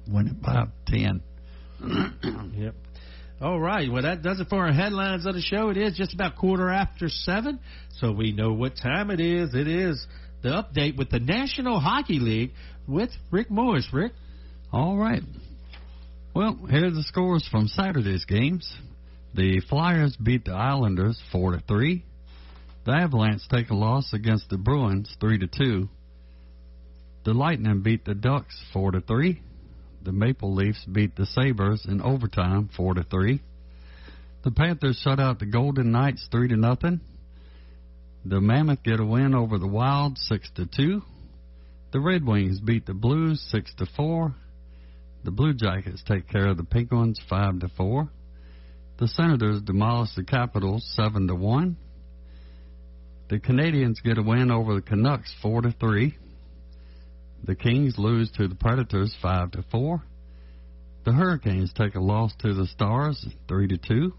win it by 10. Yep. All right. Well, that does it for our headlines of the show. It is just about 7:15, so we know what time it is. It is the update with the National Hockey League with Rick Morris. Rick? All right. Well, here are the scores from Saturday's games. The Flyers beat the Islanders 4-3. The Avalanche take a loss against the Bruins 3-2. The Lightning beat the Ducks 4-3. The Maple Leafs beat the Sabres in overtime 4-3. The Panthers shut out the Golden Knights 3-0. The Mammoth get a win over the Wild 6-2. The Red Wings beat the Blues 6-4. The Blue Jackets take care of the Penguins 5-4. The Senators demolish the Capitals 7-1. The Canadians get a win over the Canucks 4-3. The Kings lose to the Predators 5-4. The Hurricanes take a loss to the Stars 3-2.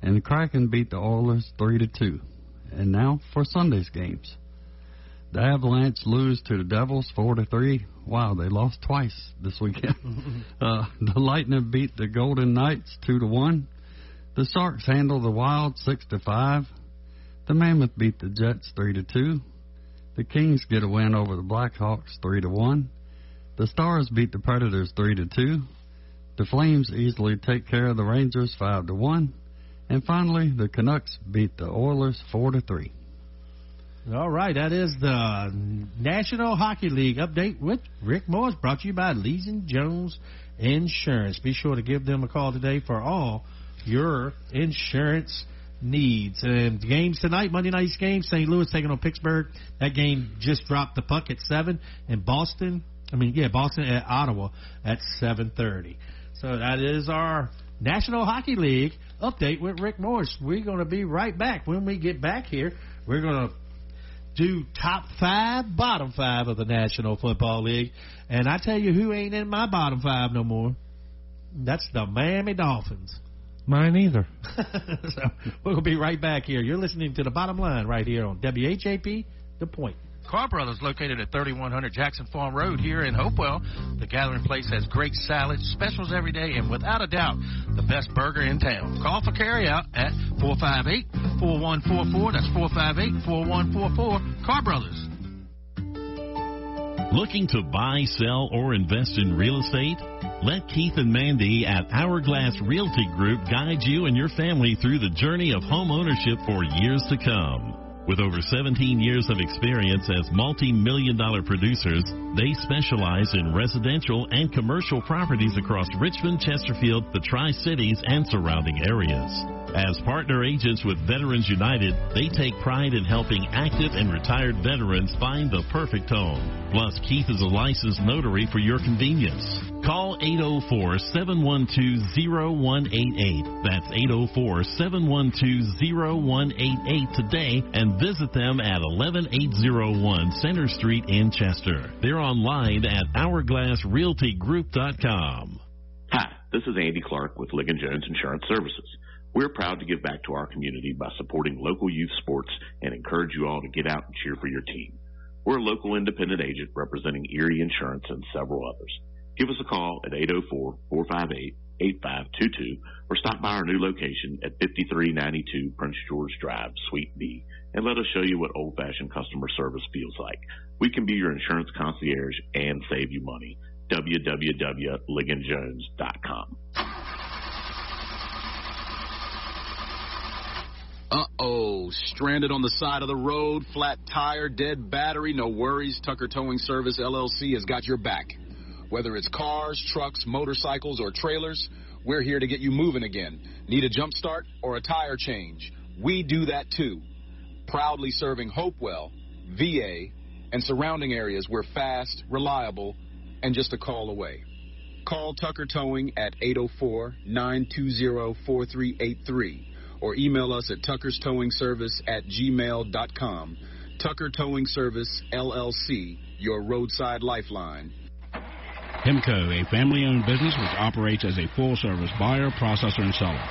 And the Kraken beat the Oilers 3-2. And now for Sunday's games. The Avalanche lose to the Devils 4-3. Wow, they lost twice this weekend. The Lightning beat the Golden Knights 2-1. The Sharks handle the Wild 6-5. The Mammoth beat the Jets 3-2. The Kings get a win over the Blackhawks 3-1. The Stars beat the Predators 3-2. The Flames easily take care of the Rangers 5-1. And finally, the Canucks beat the Oilers 4-3. All right, that is the National Hockey League update with Rick Morris, brought to you by Leeson Jones Insurance. Be sure to give them a call today for all your insurance needs. And the games tonight, Monday night's game, St. Louis taking on Pittsburgh. That game just dropped the puck at 7. And Boston at Ottawa at 7:30. So that is our National Hockey League update with Rick Morris. We're going to be right back. When we get back here, we're going to do top 5, bottom 5 of the National Football League. And I tell you who ain't in my bottom 5 no more. That's the Miami Dolphins. Mine either. So we'll be right back here. You're listening to The Bottom Line right here on WHAP, The Point. Carr Brothers, located at 3100 Jackson Farm Road here in Hopewell. The Gathering Place has great salads, specials every day, and without a doubt, the best burger in town. Call for carryout at 458-4144. That's 458-4144. Carr Brothers. Looking to buy, sell, or invest in real estate? Let Keith and Mandy at Hourglass Realty Group guide you and your family through the journey of home ownership for years to come. With over 17 years of experience as multi-million-dollar producers, they specialize in residential and commercial properties across Richmond, Chesterfield, the Tri-Cities, and surrounding areas. As partner agents with Veterans United, they take pride in helping active and retired veterans find the perfect home. Plus, Keith is a licensed notary for your convenience. Call 804-712-0188. That's 804-712-0188 today and visit them at 11801 Center Street in Chester. They're online at hourglassrealtygroup.com. Hi, this is Andy Clark with Ligon Jones Insurance Services. We're proud to give back to our community by supporting local youth sports and encourage you all to get out and cheer for your team. We're a local independent agent representing Erie Insurance and several others. Give us a call at 804-458-8522 or stop by our new location at 5392 Prince George Drive, Suite B, and let us show you what old-fashioned customer service feels like. We can be your insurance concierge and save you money. www.ligonjones.com. Uh-oh, stranded on the side of the road, flat tire, dead battery, no worries. Tucker Towing Service, LLC has got your back. Whether it's cars, trucks, motorcycles, or trailers, we're here to get you moving again. Need a jump start or a tire change? We do that too. Proudly serving Hopewell, VA, and surrounding areas. We're fast, reliable, and just a call away. Call Tucker Towing at 804-920-4383. or email us at tuckerstowingservice@gmail.com. Tucker Towing Service, LLC, your roadside lifeline. Hemco, a family-owned business which operates as a full-service buyer, processor, and seller.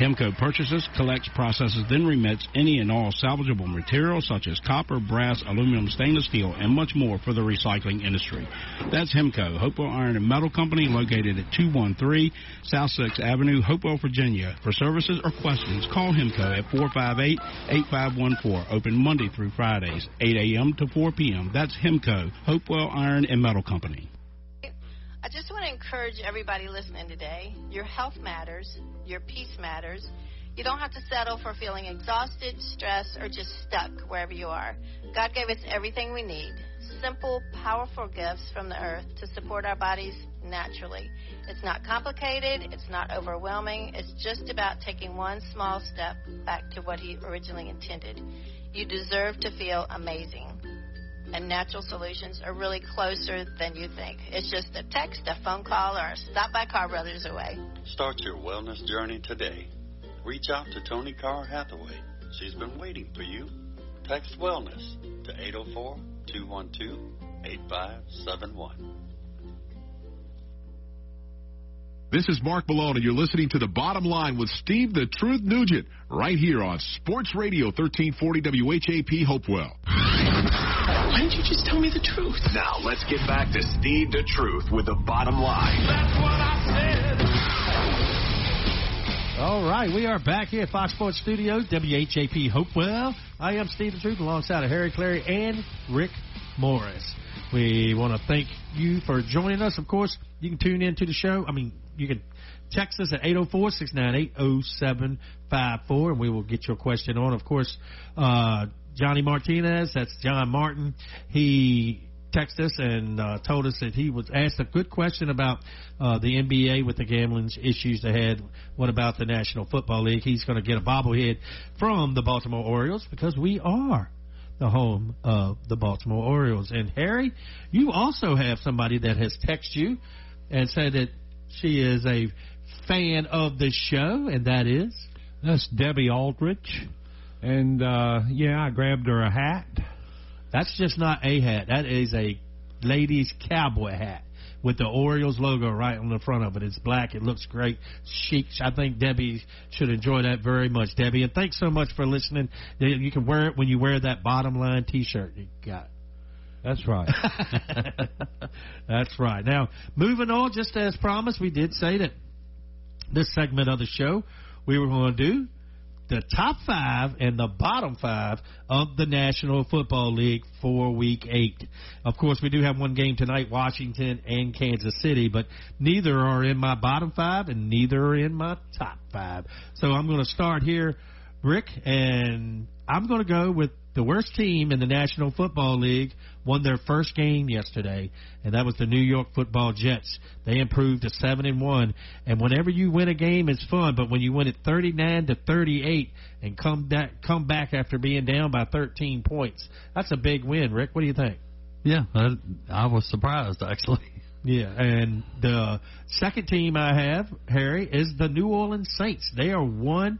Hemco purchases, collects, processes, then remits any and all salvageable materials such as copper, brass, aluminum, stainless steel, and much more for the recycling industry. That's Hemco, Hopewell Iron and Metal Company, located at 213 South 6th Avenue, Hopewell, Virginia. For services or questions, call Hemco at 458-8514. Open Monday through Fridays, 8 a.m. to 4 p.m. That's Hemco, Hopewell Iron and Metal Company. I just want to encourage everybody listening today. Your health matters. Your peace matters. You don't have to settle for feeling exhausted, stressed, or just stuck wherever you are. God gave us everything we need. Simple, powerful gifts from the earth to support our bodies naturally. It's not complicated. It's not overwhelming. It's just about taking one small step back to what He originally intended. You deserve to feel amazing. And natural solutions are really closer than you think. It's just a text, a phone call, or a stop by Car Brothers away. Start your wellness journey today. Reach out to Tony Carr Hathaway. She's been waiting for you. Text wellness to 804-212-8571. This is Mark Malone, and you're listening to The Bottom Line with Steve the Truth Nugent right here on Sports Radio 1340 WHAP Hopewell. Why didn't you just tell me the truth? Now, let's get back to Steve the Truth with The Bottom Line. That's what I said. All right, we are back here at Fox Sports Studios, WHAP Hopewell. I am Steve the Truth alongside of Harry Clary and Rick Morris. We want to thank you for joining us. Of course, you can tune in to the show. You can text us at 804-698-0754, and we will get your question on. Of course, Johnny Martinez, that's John Martin, he texted us and told us that he was asked a good question about the NBA with the gambling issues they had. What about the National Football League? He's going to get a bobblehead from the Baltimore Orioles because we are the home of the Baltimore Orioles. And, Harry, you also have somebody that has texted you and said that she is a fan of the show, and that is? That's Debbie Aldrich. And, I grabbed her a hat. That's just not a hat. That is a ladies' cowboy hat with the Orioles logo right on the front of it. It's black. It looks great. Chic. I think Debbie should enjoy that very much, Debbie. And thanks so much for listening. You can wear it when you wear that Bottom Line T-shirt you got. That's right. That's right. Now, moving on, just as promised, we did say that this segment of the show we were going to do the top 5 and the bottom 5 of the National Football League for Week 8. Of course, we do have one game tonight, Washington and Kansas City, but neither are in my bottom 5 and neither are in my top 5. So I'm going to start here, Rick, and I'm going to go with the worst team in the National Football League. Won their first game yesterday, and that was the New York Football Jets. They improved to 7-1, and whenever you win a game, it's fun, but when you win it 39-38 and come back after being down by 13 points, that's a big win. Rick, what do you think? Yeah, I was surprised, actually. Yeah, and the second team I have, Harry, is the New Orleans Saints. They are 1-7,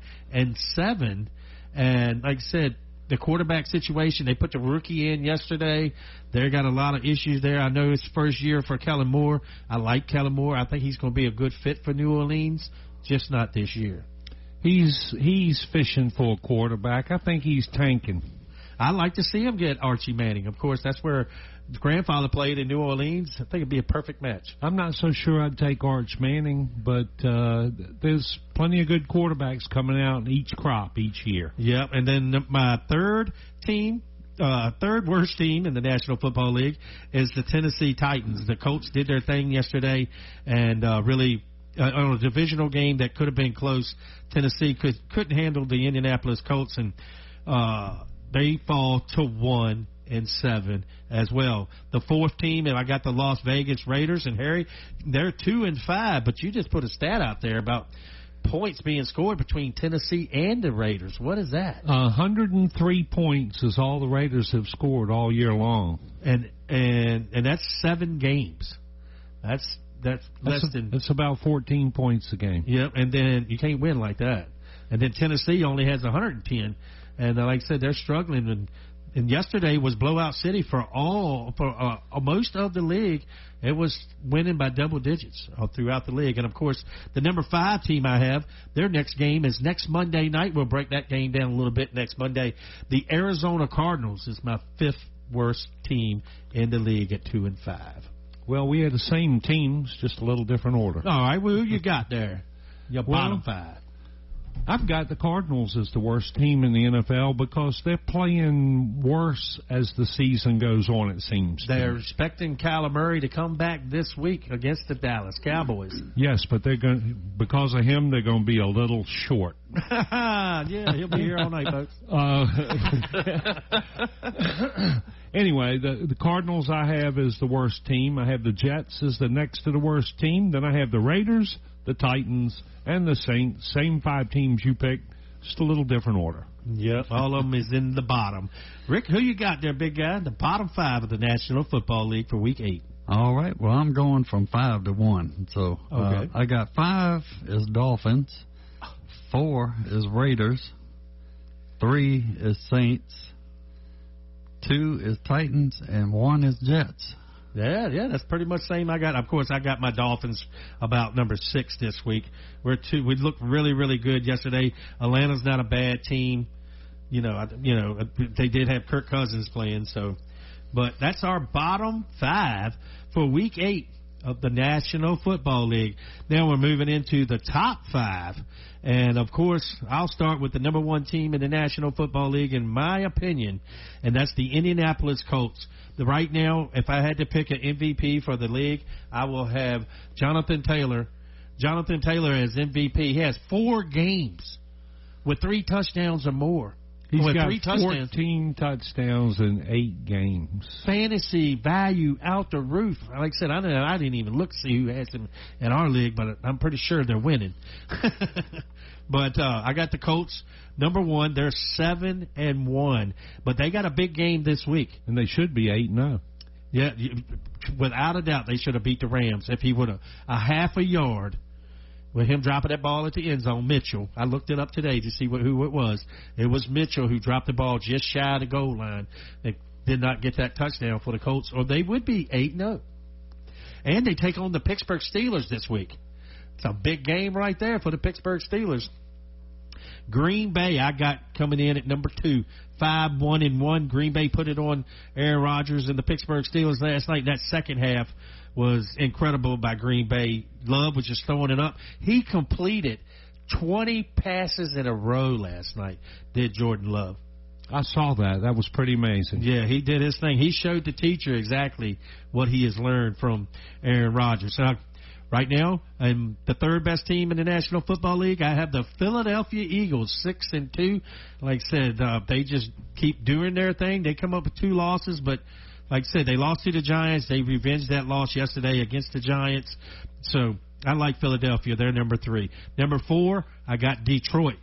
and like I said, the quarterback situation, they put the rookie in yesterday. They got a lot of issues there. I know it's first year for Kellen Moore. I like Kellen Moore. I think he's going to be a good fit for New Orleans, just not this year. He's fishing for a quarterback. I think he's tanking. I'd like to see him get Archie Manning. Of course, that's where his grandfather played in New Orleans. I think it'd be a perfect match. I'm not so sure I'd take Arch Manning, but there's plenty of good quarterbacks coming out in each crop each year. Yep, and then my third worst team in the National Football League is the Tennessee Titans. The Colts did their thing yesterday, and really on a divisional game that could have been close, Tennessee couldn't handle the Indianapolis Colts, and they fall to 1-7 as well. The fourth team, and I got the Las Vegas Raiders, and Harry, they're 2-5, but you just put a stat out there about points being scored between Tennessee and the Raiders. What is that? 103 points is all the Raiders have scored all year long, and that's 7 games. That's about 14 points a game. Yep, and then you can't win like that. And then Tennessee only has 110. And like I said, they're struggling. And And yesterday was blowout city for most of the league. It was winning by double digits throughout the league. And, of course, the number 5 team I have, their next game is next Monday night. We'll break that game down a little bit next Monday. The Arizona Cardinals is my 5th worst team in the league at 2-5. Well, we had the same teams, just a little different order. All right, well, who you got there? Your bottom 5. I've got the Cardinals as the worst team in the NFL because they're playing worse as the season goes on, it seems. They're expecting Kyler Murray to come back this week against the Dallas Cowboys. Yes, but because of him, they're going to be a little short. Yeah, he'll be here all night, folks. Anyway, the Cardinals I have as the worst team. I have the Jets as the next to the worst team. Then I have the Raiders, the Titans, and the Saints. Same 5 teams you picked, just a little different order. Yep, all of them is in the bottom. Rick, who you got there, big guy? The bottom 5 of the National Football League for Week 8. All right, well, I'm going from 5 to 1. So okay. I got 5 is Dolphins, 4 is Raiders, 3 is Saints, 2 is Titans, and 1 is Jets. Yeah, that's pretty much the same I got. Of course, I got my Dolphins about number 6 this week. We looked really, really good yesterday. Atlanta's not a bad team. They did have Kirk Cousins playing, but that's our bottom 5 for Week 8 of the National Football League. Now we're moving into the top 5. And, of course, I'll start with the number 1 team in the National Football League, in my opinion, and that's the Indianapolis Colts. Right now, if I had to pick an MVP for the league, I will have Jonathan Taylor. Jonathan Taylor as MVP. He has 4 games with 3 touchdowns or more. He's got 14 touchdowns in 8 games. Fantasy value out the roof. Like I said, I didn't even look to see who has him in our league, but I'm pretty sure they're winning. But I got the Colts, number 1. They're 7-1, but they got a big game this week. And they should be 8-0. Yeah, without a doubt, they should have beat the Rams. If he would have a half a yard with him dropping that ball at the end zone, Mitchell. I looked it up today to see who it was. It was Mitchell who dropped the ball just shy of the goal line. They did not get that touchdown for the Colts, or they would be 8-0. And they take on the Pittsburgh Steelers this week. It's a big game right there for the Pittsburgh Steelers. Green Bay, I got coming in at number 2, 5-1-1. Green Bay put it on Aaron Rodgers and the Pittsburgh Steelers last night. That second half was incredible by Green Bay. Love was just throwing it up. He completed 20 passes in a row last night, did Jordan Love. I saw that. That was pretty amazing. Yeah, he did his thing. He showed the teacher exactly what he has learned from Aaron Rodgers. So right now, I'm the 3rd best team in the National Football League. I have the Philadelphia Eagles, 6-2. Like I said, they just keep doing their thing. They come up with 2 losses, but like I said, they lost to the Giants. They revenged that loss yesterday against the Giants. So I like Philadelphia. They're number 3. Number 4, I got Detroit,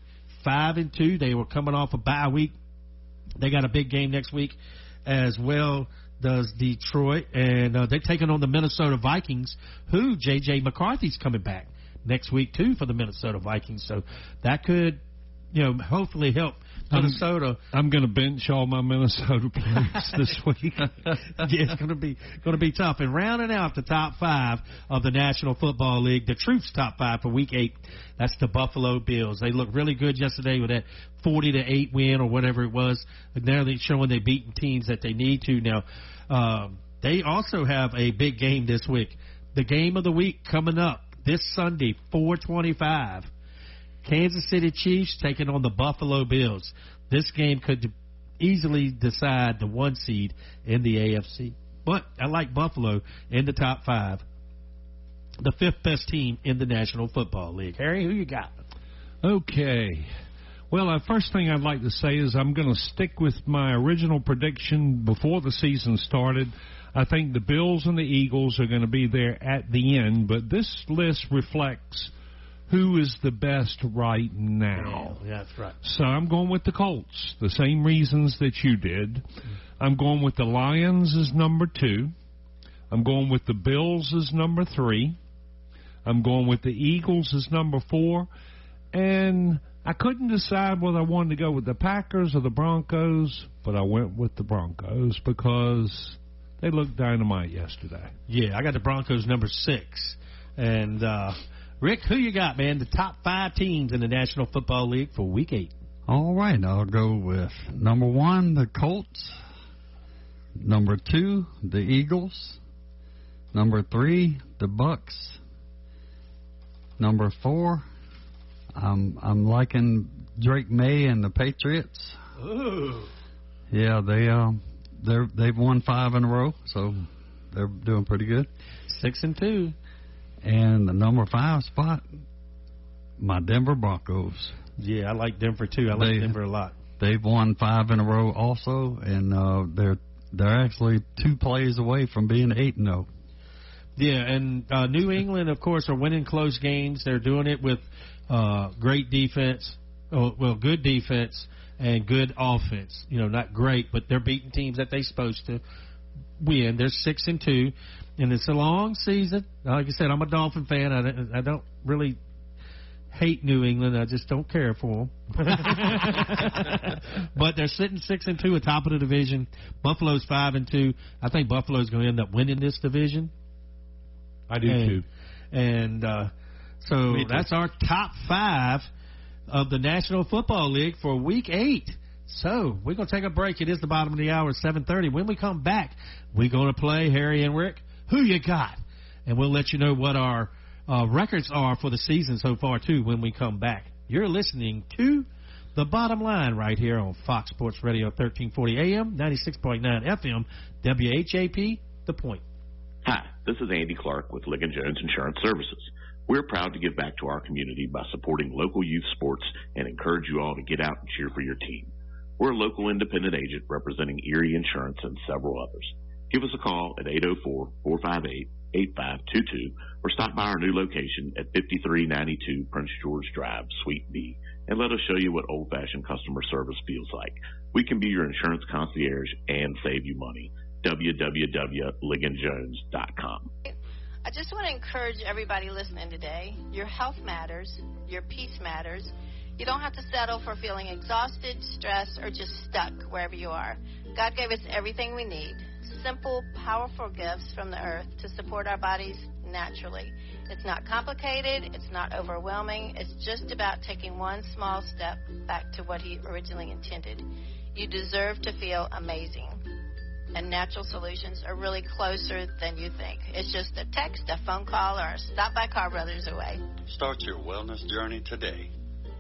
5-2. They were coming off a bye week. They got a big game next week as well does Detroit. And they're taking on the Minnesota Vikings, who J.J. McCarthy's coming back next week, too, for the Minnesota Vikings. So that could, hopefully help Minnesota. I'm going to bench all my Minnesota players this week. Yeah, it's going to be tough. And rounding out the top 5 of the National Football League, the Truth's top 5 for Week 8, that's the Buffalo Bills. They looked really good yesterday with that 40-8 win or whatever it was. And now they're showing they're beating teams that they need to. Now, they also have a big game this week. The game of the week coming up this Sunday, 4:25. Kansas City Chiefs taking on the Buffalo Bills. This game could easily decide the 1 seed in the AFC. But I like Buffalo in the top 5. The 5th best team in the National Football League. Harry, who you got? Okay. Well, first thing I'd like to say is I'm going to stick with my original prediction before the season started. I think the Bills and the Eagles are going to be there at the end, but this list reflects who is the best right now. Yeah, that's right. So I'm going with the Colts, the same reasons that you did. I'm going with the Lions as number 2. I'm going with the Bills as number 3. I'm going with the Eagles as number 4. And I couldn't decide whether I wanted to go with the Packers or the Broncos, but I went with the Broncos because they looked dynamite yesterday. Yeah, I got the Broncos number 6. And, Rick, who you got, man? The top 5 teams in the National Football League for Week 8. All right, I'll go with number 1, the Colts. Number 2, the Eagles. Number 3, the Bucks. Number 4, I'm liking Drake May and the Patriots. Ooh. Yeah, they've won 5 in a row, so they're doing pretty good. 6-2. And the number 5 spot, my Denver Broncos. Yeah, I like Denver too. I like Denver a lot. They've won 5 in a row also, and they're actually 2 plays away from being 8-0. Yeah, and New England, of course, are winning close games. They're doing it with great defense, good defense and good offense. You know, not great, but they're beating teams that they're supposed to win. They're 6-2, and it's a long season. Like I said, I'm a Dolphin fan. I don't really hate New England. I just don't care for them. But they're sitting 6-2 atop of the division. Buffalo's 5-2. I think Buffalo's going to end up winning this division. I do too. And so that's our top 5 of the National Football League for Week 8. So we're going to take a break. It is the bottom of the hour, 7:30. When we come back, we're going to play Harry and Rick, Who You Got? And we'll let you know what our records are for the season so far, too, when we come back. You're listening to The Bottom Line right here on Fox Sports Radio 1340 AM, 96.9 FM, WHAP, The Point. Hi, this is Andy Clark with Ligon Jones Insurance Services. We're proud to give back to our community by supporting local youth sports and encourage you all to get out and cheer for your team. We're a local independent agent representing Erie Insurance and several others. Give us a call at 804-458-8522 or stop by our new location at 5392 Prince George Drive, Suite B, and let us show you what old-fashioned customer service feels like. We can be your insurance concierge and save you money. www.ligonjones.com. I just want to encourage everybody listening today. Your health matters. Your peace matters. You don't have to settle for feeling exhausted, stressed, or just stuck wherever you are. God gave us everything we need. Simple, powerful gifts from the earth to support our bodies naturally. It's not complicated. It's not overwhelming. It's just about taking one small step back to what He originally intended. You deserve to feel amazing. And natural solutions are really closer than you think. It's just a text, a phone call, or a stop by Car Brothers away. Start your wellness journey today.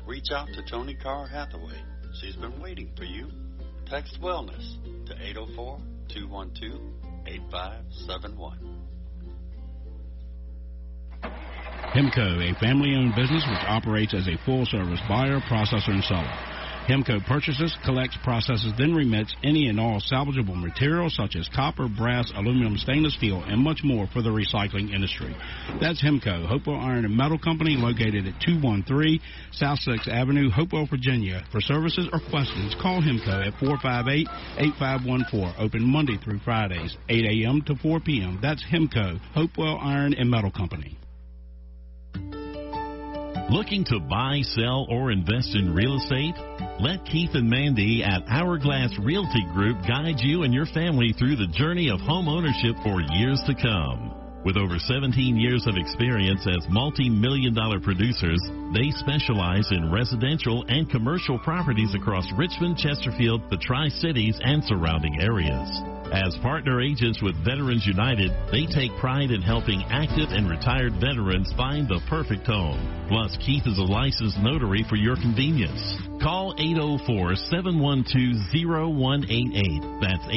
Reach out to Tony Carr Hathaway. She's been waiting for you. Text wellness to 804-212-8571. Hemco, a family-owned business which operates as a full-service buyer, processor, and seller. Hemco purchases, collects, processes, then remits any and all salvageable materials such as copper, brass, aluminum, stainless steel, and much more for the recycling industry. That's Hemco, Hopewell Iron and Metal Company, located at 213 South 6th Avenue, Hopewell, Virginia. For services or questions, call Hemco at 458-8514. Open Monday through Fridays, 8 a.m. to 4 p.m. That's Hemco, Hopewell Iron and Metal Company. Looking to buy, sell, or invest in real estate? Let Keith and Mandy at Hourglass Realty Group guide you and your family through the journey of home ownership for years to come. With over 17 years of experience as multi-million-dollar producers, they specialize in residential and commercial properties across Richmond, Chesterfield, the Tri-Cities, and surrounding areas. As partner agents with Veterans United, they take pride in helping active and retired veterans find the perfect home. Plus, Keith is a licensed notary for your convenience. Call 804-712-0188. That's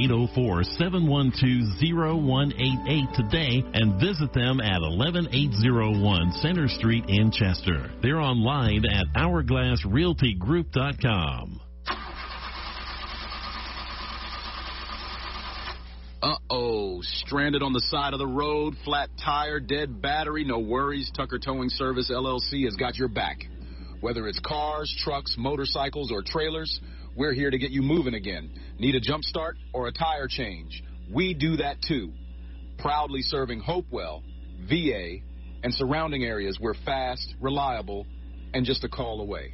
804-712-0188 today and visit them at 11801 Center Street in Chester. They're online at hourglassrealtygroup.com. Uh-oh, stranded on the side of the road, flat tire, dead battery, no worries. Tucker Towing Service, LLC has got your back. Whether it's cars, trucks, motorcycles, or trailers, we're here to get you moving again. Need a jump start or a tire change? We do that too. Proudly serving Hopewell, VA, and surrounding areas. We're fast, reliable, and just a call away.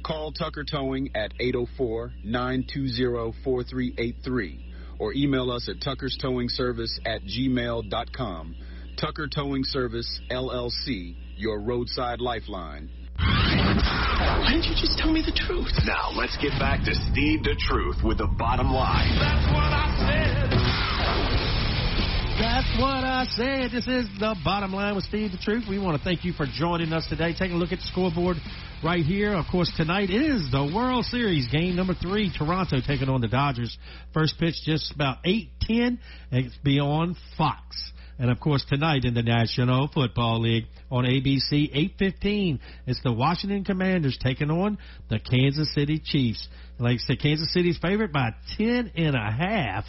Call Tucker Towing at 804-920-4383 or email us at tuckerstowingservice@gmail.com. Tucker Towing Service, LLC, your roadside lifeline. Why didn't you just tell me the truth? Now, let's get back to Steve the Truth with the bottom line. That's what I said. That's what I said. This is the bottom line with Steve the Truth. We want to thank you for joining us today. Taking a look at the scoreboard right here. Of course, tonight is the World Series, game number 3. Toronto taking on the Dodgers. First pitch just about 8:10. It's be on Fox. And, of course, tonight in the National Football League on ABC, 8:15, it's the Washington Commanders taking on the Kansas City Chiefs. Like I said, Kansas City's favorite by 10.5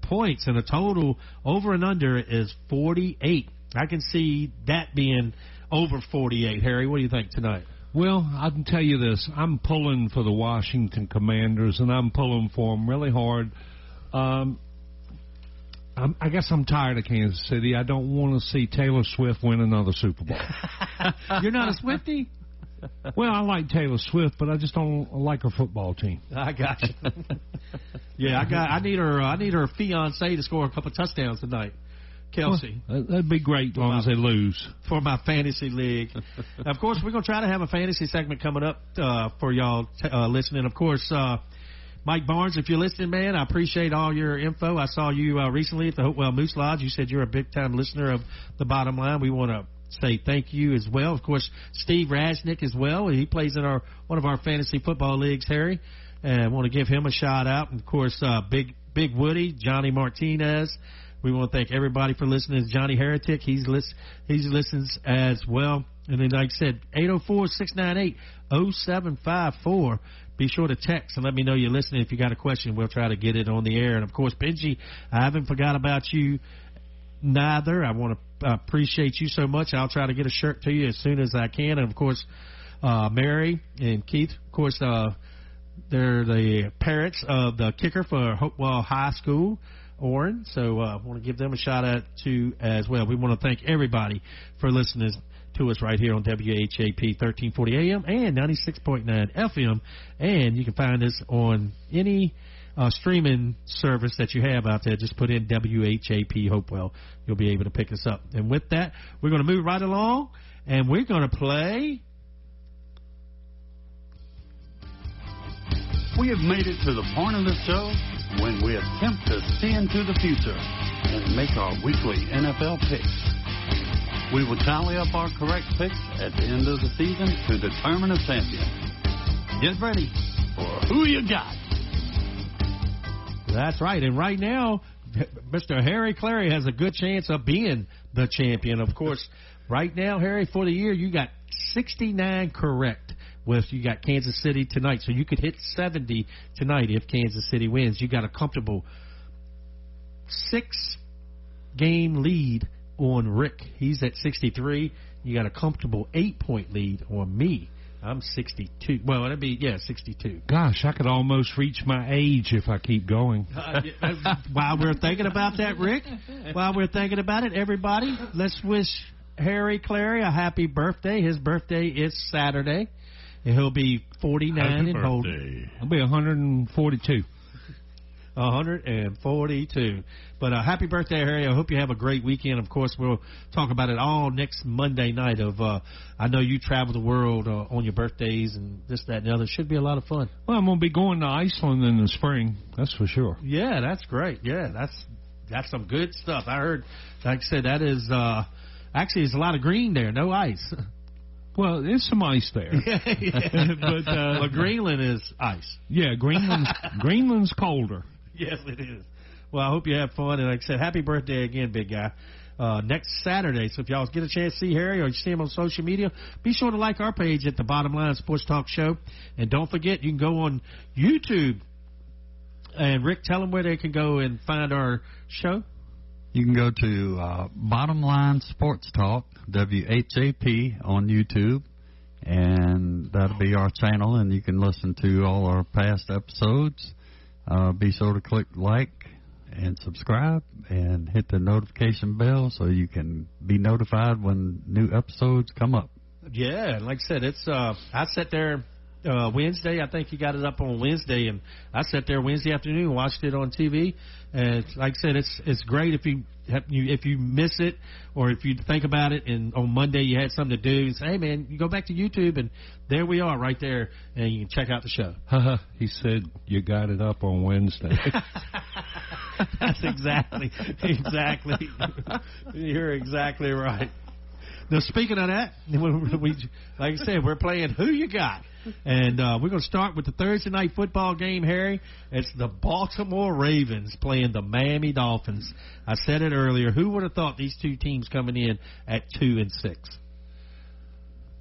points, and the total over and under is 48. I can see that being over 48. Harry, what do you think tonight? Well, I can tell you this. I'm pulling for the Washington Commanders, and I'm pulling for them really hard. I guess I'm tired of Kansas City. I don't want to see Taylor Swift win another Super Bowl. You're not a Swiftie? Well, I like Taylor Swift, but I just don't like her football team. I got you. Yeah, I need her fiance to score a couple touchdowns tonight. Kelsey. Well, that'd be great as long as they lose. For my fantasy league. Of course, we're going to try to have a fantasy segment coming up for y'all listening. Of course, Mike Barnes, if you're listening, man, I appreciate all your info. I saw you recently at the Hopewell Moose Lodge. You said you're a big-time listener of the bottom line. We want to say thank you as well. Of course, Steve Rasnick as well. He plays in one of our fantasy football leagues, Harry. And I want to give him a shout-out. And, of course, Big Woody, Johnny Martinez. We want to thank everybody for listening. Johnny Heretic, he listens as well. And then, like I said, 804-698-0754. Be sure to text and let me know you're listening. If you got a question, we'll try to get it on the air. And, of course, Benji, I haven't forgot about you neither. I want to appreciate you so much. I'll try to get a shirt to you as soon as I can. And, of course, Mary and Keith, of course, they're the parents of the kicker for Hopewell High School, Orrin. So I want to give them a shout-out, too, as well. We want to thank everybody for listening to us right here on WHAP 1340 AM and 96.9 FM. And you can find us on any streaming service that you have out there. Just put in WHAP Hopewell. You'll be able to pick us up. And with that, we're going to move right along, and we're going to play. We have made it to the point of the show when we attempt to see into the future and make our weekly NFL picks. We will tally up our correct picks at the end of the season to determine a champion. Get ready for Who You Got. That's right. And right now, Mr. Harry Clary has a good chance of being the champion. Of course, right now, Harry, for the year, you got 69 correct. You got Kansas City tonight, so you could hit 70 tonight if Kansas City wins. You got a comfortable 6-game lead on Rick. He's at 63. You got a comfortable 8-point lead on me. I'm 62. Well, that'd be, 62. Gosh, I could almost reach my age if I keep going. While we're thinking about that, Rick, while we're thinking about it, everybody, let's wish Harry Clary a happy birthday. His birthday is Saturday. And he'll be 49 and old. He'll be 142. 142. But happy birthday, Harry. I hope you have a great weekend. Of course, we'll talk about it all next Monday night. I know you travel the world on your birthdays and this, that, and the other. It should be a lot of fun. Well, I'm going to be going to Iceland in the spring. That's for sure. Yeah, that's great. Yeah, that's some good stuff. I heard, like I said, that is actually there's a lot of green there, no ice. Well, there's some ice there. But Greenland is ice. Yeah, Greenland's colder. Yes, it is. Well, I hope you have fun. And like I said, happy birthday again, big guy. Next Saturday. So if y'all get a chance to see Harry or you see him on social media, be sure to like our page at the Bottom Line Sports Talk Show. And don't forget, you can go on YouTube. And, Rick, tell them where they can go and find our show. You can go to Bottom Line Sports Talk, WHAP, on YouTube, and that'll be our channel, and you can listen to all our past episodes. Be sure to click like and subscribe and hit the notification bell so you can be notified when new episodes come up. Yeah, like I said, it's I sat there Wednesday. I think he got it up on Wednesday, and I sat there Wednesday afternoon and watched it on TV. And like I said, it's great if you miss it or if you think about it and on Monday you had something to do and say, hey man, you go back to YouTube and there we are right there and you can check out the show. He said you got it up on Wednesday. That's exactly. You're exactly right. Now, speaking of that, we like I said, we're playing Who You Got? And we're going to start with the Thursday night football game, Harry. It's the Baltimore Ravens playing the Miami Dolphins. I said it earlier. Who would have thought these two teams coming in at 2-6?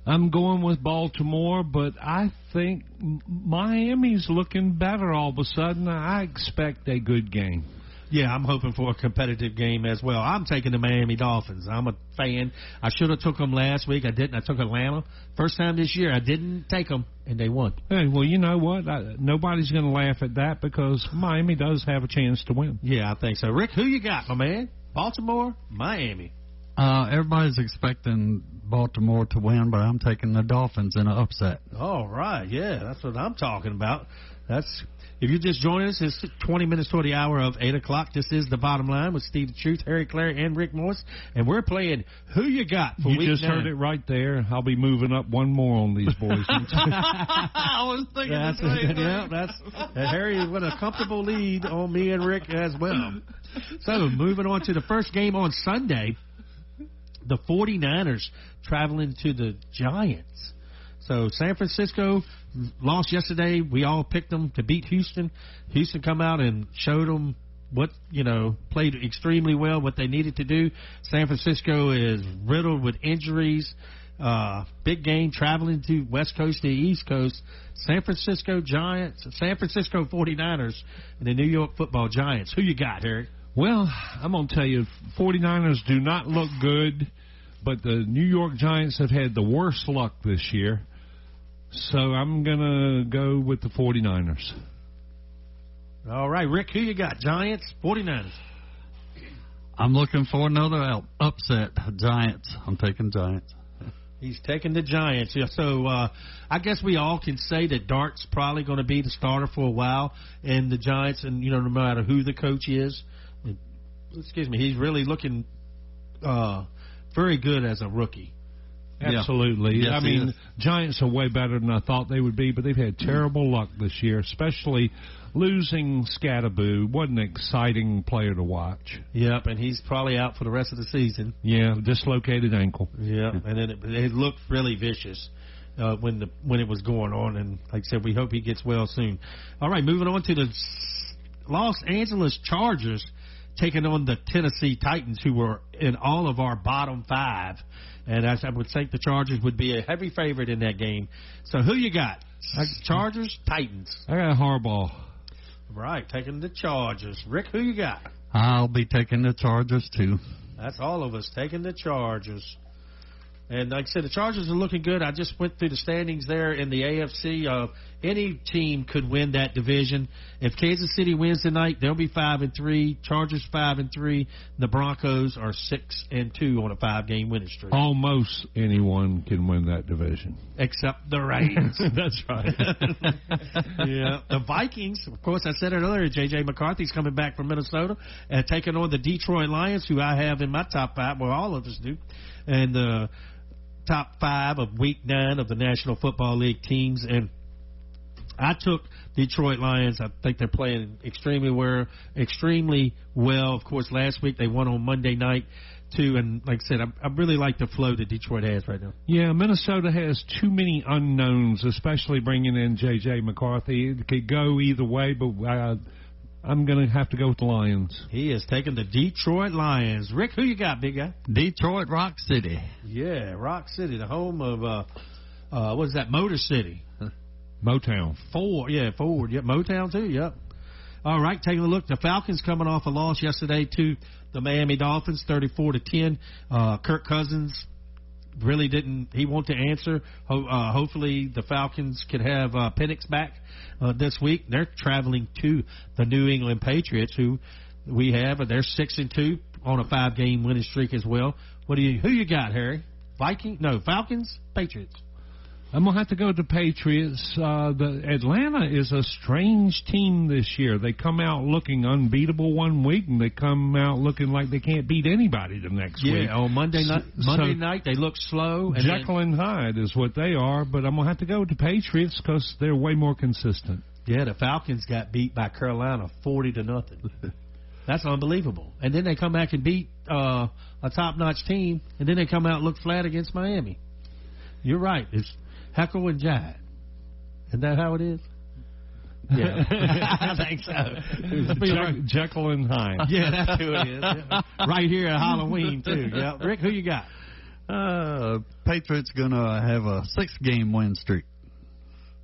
I'm going with Baltimore, but I think Miami's looking better all of a sudden. I expect a good game. Yeah, I'm hoping for a competitive game as well. I'm taking the Miami Dolphins. I'm a fan. I should have took them last week. I didn't. I took Atlanta. First time this year, I didn't take them, and they won. Hey, well, you know what? Nobody's going to laugh at that because Miami does have a chance to win. Yeah, I think so. Rick, who you got, my man? Baltimore, Miami. Everybody's expecting Baltimore to win, but I'm taking the Dolphins in an upset. All right, yeah, that's what I'm talking about. If you're just joining us, it's 20 minutes toward the hour of 8 o'clock. This is The Bottom Line with Steve the Truth, Harry Clary, and Rick Morris. And we're playing Who You Got for Week 9. You just heard it right there. I'll be moving up one more on these boys. I was thinking the same thing. Yeah, Harry with a comfortable lead on me and Rick as well. So moving on to the first game on Sunday, the 49ers traveling to the Giants. So San Francisco lost yesterday. We all picked them to beat Houston. Houston come out and showed them what, played extremely well, what they needed to do. San Francisco is riddled with injuries. Big game traveling to West Coast to East Coast. San Francisco 49ers, and the New York Football Giants. Who you got, Eric? Well, I'm going to tell you, 49ers do not look good, but the New York Giants have had the worst luck this year. So I'm going to go with the 49ers. All right, Rick, who you got? Giants, 49ers. I'm looking for another upset. Giants. I'm taking Giants. He's taking the Giants. Yeah, so I guess we all can say that Dart's probably going to be the starter for a while in the Giants, and, no matter who the coach is. He's really looking very good as a rookie. Absolutely. Yes, I mean, Giants are way better than I thought they would be, but they've had terrible luck this year, especially losing Scatterboo. What an exciting player to watch. Yep, and he's probably out for the rest of the season. Yeah, dislocated ankle. Yep, and then it looked really vicious when it was going on, and like I said, we hope he gets well soon. All right, moving on to the Los Angeles Chargers taking on the Tennessee Titans, who were in all of our bottom five. And I would think the Chargers would be a heavy favorite in that game. So who you got? Chargers, Titans. I got Harbaugh. Right, taking the Chargers. Rick, who you got? I'll be taking the Chargers, too. That's all of us taking the Chargers. And like I said, the Chargers are looking good. I just went through the standings there in the AFC. Any team could win that division. If Kansas City wins tonight, they'll be 5-3. Chargers 5-3. The Broncos are 6-2 on a 5-game winning streak. Almost anyone can win that division, except the Ravens. That's right. Yeah, the Vikings. Of course, I said it earlier. J.J. McCarthy's coming back from Minnesota and taking on the Detroit Lions, who I have in my top five. Well, all of us do, and the top 5 of Week 9 of the National Football League teams. And I took Detroit Lions. I think they're playing extremely well. Of course, last week they won on Monday night, too. And like I said, I really like the flow that Detroit has right now. Yeah, Minnesota has too many unknowns, especially bringing in J.J. McCarthy. It could go either way, but I'm going to have to go with the Lions. He is taking the Detroit Lions. Rick, who you got, big guy? Detroit Rock City. Yeah, Rock City, the home of, what is that, Motor City? Motown. Ford. Yep, Motown too, yep. All right, taking a look. The Falcons coming off a loss yesterday to the Miami Dolphins, 34-10. Kirk Cousins really he wanted to answer. Hopefully the Falcons could have Penix back this week. They're traveling to the New England Patriots, who we have. They're 6-2 on a 5-game winning streak as well. Who you got, Harry? Falcons, Patriots. I'm going to have to go to Patriots. The Atlanta is a strange team this year. They come out looking unbeatable one week, and they come out looking like they can't beat anybody the next week. Yeah, on Monday night they look slow. And Jekyll and Hyde is what they are, but I'm going to have to go to Patriots because they're way more consistent. Yeah, the Falcons got beat by Carolina 40-0. That's unbelievable. And then they come back and beat a top-notch team, and then they come out and look flat against Miami. You're right. It's Heckle and Jive. Isn't that how it is? Yeah. I think so. Jekyll and Hyde. Yeah, that's who it is. Yeah. Right here at Halloween, too. Yeah. Rick, who you got? Patriots going to have a 6-game win streak.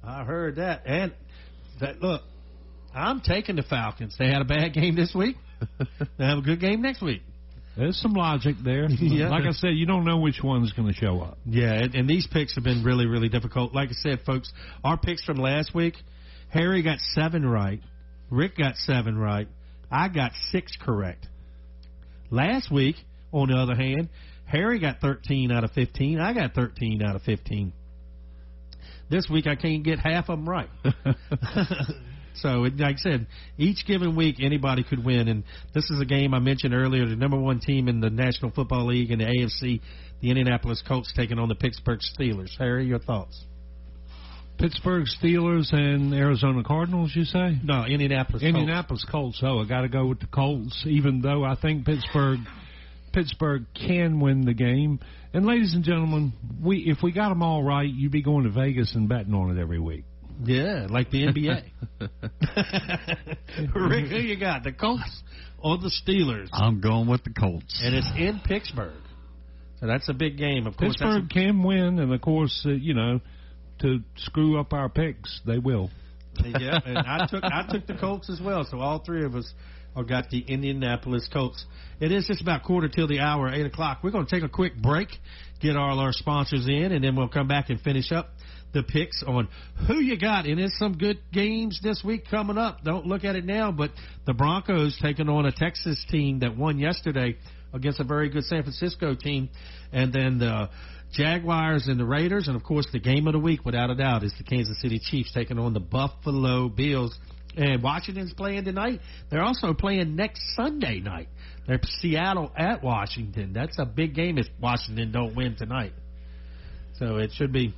I heard that. And look, I'm taking the Falcons. They had a bad game this week. They have a good game next week. There's some logic there. Yeah. Like I said, you don't know which one's going to show up. Yeah, and these picks have been really, really difficult. Like I said, folks, our picks from last week, Harry got 7 right. Rick got 7 right. I got 6 correct. Last week, on the other hand, Harry got 13 out of 15. I got 13 out of 15. This week, I can't get half of them right. So, like I said, each given week, anybody could win. And this is a game I mentioned earlier, the number 1 team in the National Football League and the AFC, the Indianapolis Colts, taking on the Pittsburgh Steelers. Harry, your thoughts? Pittsburgh Steelers and Arizona Cardinals, you say? No, Indianapolis Colts. Indianapolis Colts. Oh, I got to go with the Colts, even though I think Pittsburgh can win the game. And, ladies and gentlemen, if we got them all right, you'd be going to Vegas and betting on it every week. Yeah, like the NBA. Rick, who you got, the Colts or the Steelers? I'm going with the Colts. And it's in Pittsburgh. So that's a big game. Of course, Pittsburgh can win, and, of course, to screw up our picks, they will. Yeah, and I took the Colts as well, so all 3 of us got the Indianapolis Colts. It is just about quarter till the hour, 8 o'clock. We're going to take a quick break, get all our sponsors in, and then we'll come back and finish up the picks on who you got. And there's some good games this week coming up. Don't look at it now, but the Broncos taking on a Texas team that won yesterday against a very good San Francisco team. And then the Jaguars and the Raiders. And, of course, the game of the week, without a doubt, is the Kansas City Chiefs taking on the Buffalo Bills. And Washington's playing tonight. They're also playing next Sunday night. They're Seattle at Washington. That's a big game if Washington don't win tonight. So it should be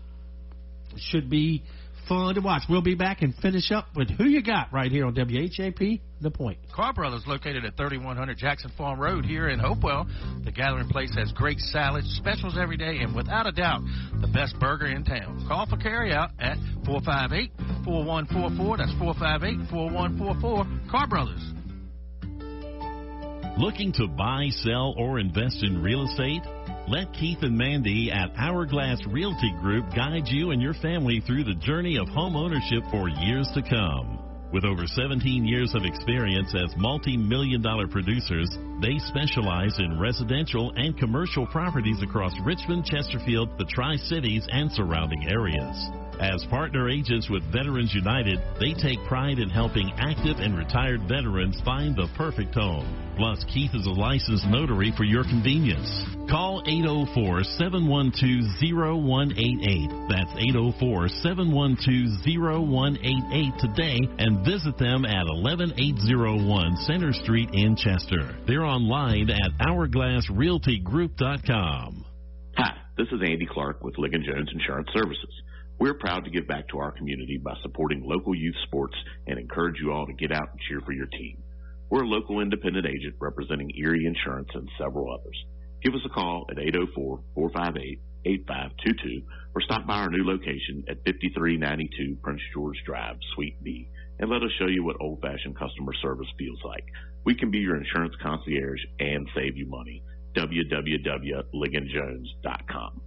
fun to watch. We'll be back and finish up with who you got right here on WHAP, The Point. Carr Brothers, located at 3100 Jackson Farm Road here in Hopewell. The Gathering Place has great salads, specials every day, and without a doubt, the best burger in town. Call for carryout at 458-4144. That's 458-4144. Carr Brothers. Looking to buy, sell, or invest in real estate? Let Keith and Mandy at Hourglass Realty Group guide you and your family through the journey of home ownership for years to come. With over 17 years of experience as multi-million-dollar producers, they specialize in residential and commercial properties across Richmond, Chesterfield, the Tri-Cities, and surrounding areas. As partner agents with Veterans United, they take pride in helping active and retired veterans find the perfect home. Plus, Keith is a licensed notary for your convenience. Call 804-712-0188. That's 804-712-0188 today and visit them at 11801 Center Street in Chester. They're online at hourglassrealtygroup.com. Hi, this is Andy Clark with Ligon Jones Insurance Services. We're proud to give back to our community by supporting local youth sports and encourage you all to get out and cheer for your team. We're a local independent agent representing Erie Insurance and several others. Give us a call at 804-458-8522 or stop by our new location at 5392 Prince George Drive, Suite B, and let us show you what old-fashioned customer service feels like. We can be your insurance concierge and save you money. www.ligonjones.com.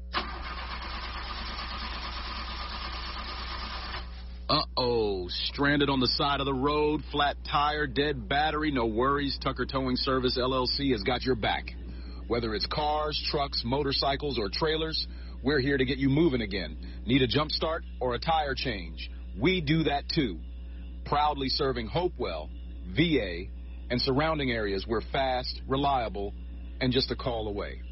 Uh-oh, stranded on the side of the road, flat tire, dead battery, no worries. Tucker Towing Service, LLC has got your back. Whether it's cars, trucks, motorcycles, or trailers, we're here to get you moving again. Need a jump start or a tire change? We do that too. Proudly serving Hopewell, VA, and surrounding areas. We're fast, reliable, and just a call away.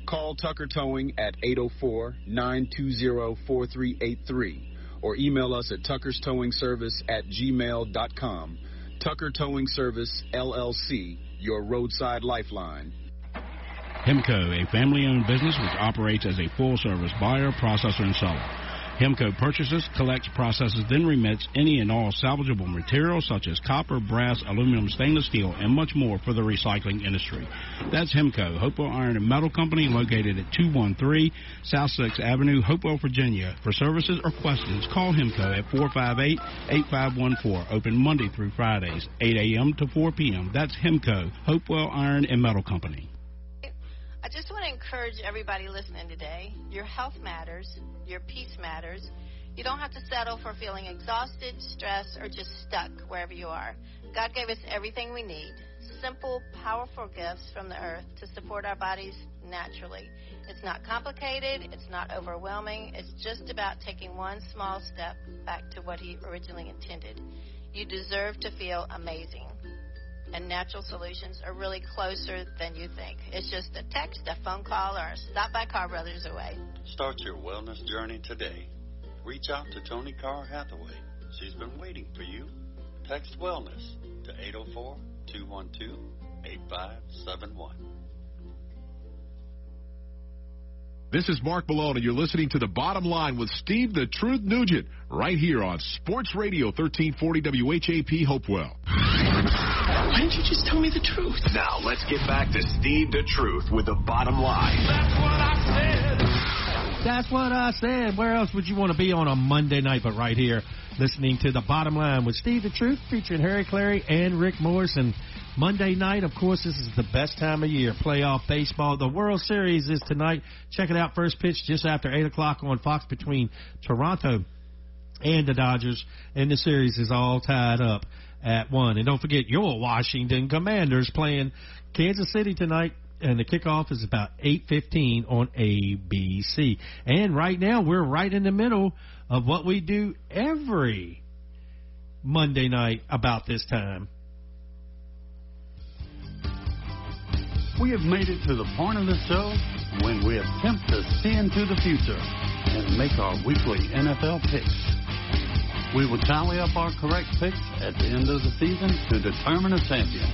Call Tucker Towing at 804-920-4383 or email us at tuckerstowingservice@gmail.com. Tucker Towing Service, LLC, your roadside lifeline. Hemco, a family-owned business which operates as a full-service buyer, processor, and seller. Hemco purchases, collects, processes, then remits any and all salvageable materials such as copper, brass, aluminum, stainless steel, and much more for the recycling industry. That's Hemco, Hopewell Iron and Metal Company, located at 213 South 6th Avenue, Hopewell, Virginia. For services or questions, call Hemco at 458-8514. Open Monday through Fridays, 8 a.m. to 4 p.m. That's Hemco, Hopewell Iron and Metal Company. I just want to encourage everybody listening today. Your health matters. Your peace matters. You don't have to settle for feeling exhausted, stressed, or just stuck wherever you are. God gave us everything we need. Simple, powerful gifts from the earth to support our bodies naturally. It's not complicated. It's not overwhelming. It's just about taking one small step back to what He originally intended. You deserve to feel amazing. And natural solutions are really closer than you think. It's just a text, a phone call, or a stop by Car Brothers away. Start your wellness journey today. Reach out to Tony Carr Hathaway. She's been waiting for you. Text wellness to 804-212-8571. This is Mark Malone, and you're listening to The Bottom Line with Steve the Truth Nugent right here on Sports Radio 1340 WHAP Hopewell. Why didn't you just tell me the truth? Now, let's get back to Steve the Truth with The Bottom Line. That's what I said. That's what I said. Where else would you want to be on a Monday night but right here, listening to The Bottom Line with Steve the Truth, featuring Harry Clary and Rick Morrison. Monday night, of course, this is the best time of year, playoff baseball. The World Series is tonight. Check it out, first pitch just after 8 o'clock on Fox between Toronto and the Dodgers, and the series is all tied up at 1. And don't forget, your Washington Commanders playing Kansas City tonight, and the kickoff is about 8:15 on ABC. And right now, we're right in the middle of what we do every Monday night about this time. We have made it to the point of the show when we attempt to see into the future and make our weekly NFL picks. We will tally up our correct picks at the end of the season to determine a champion.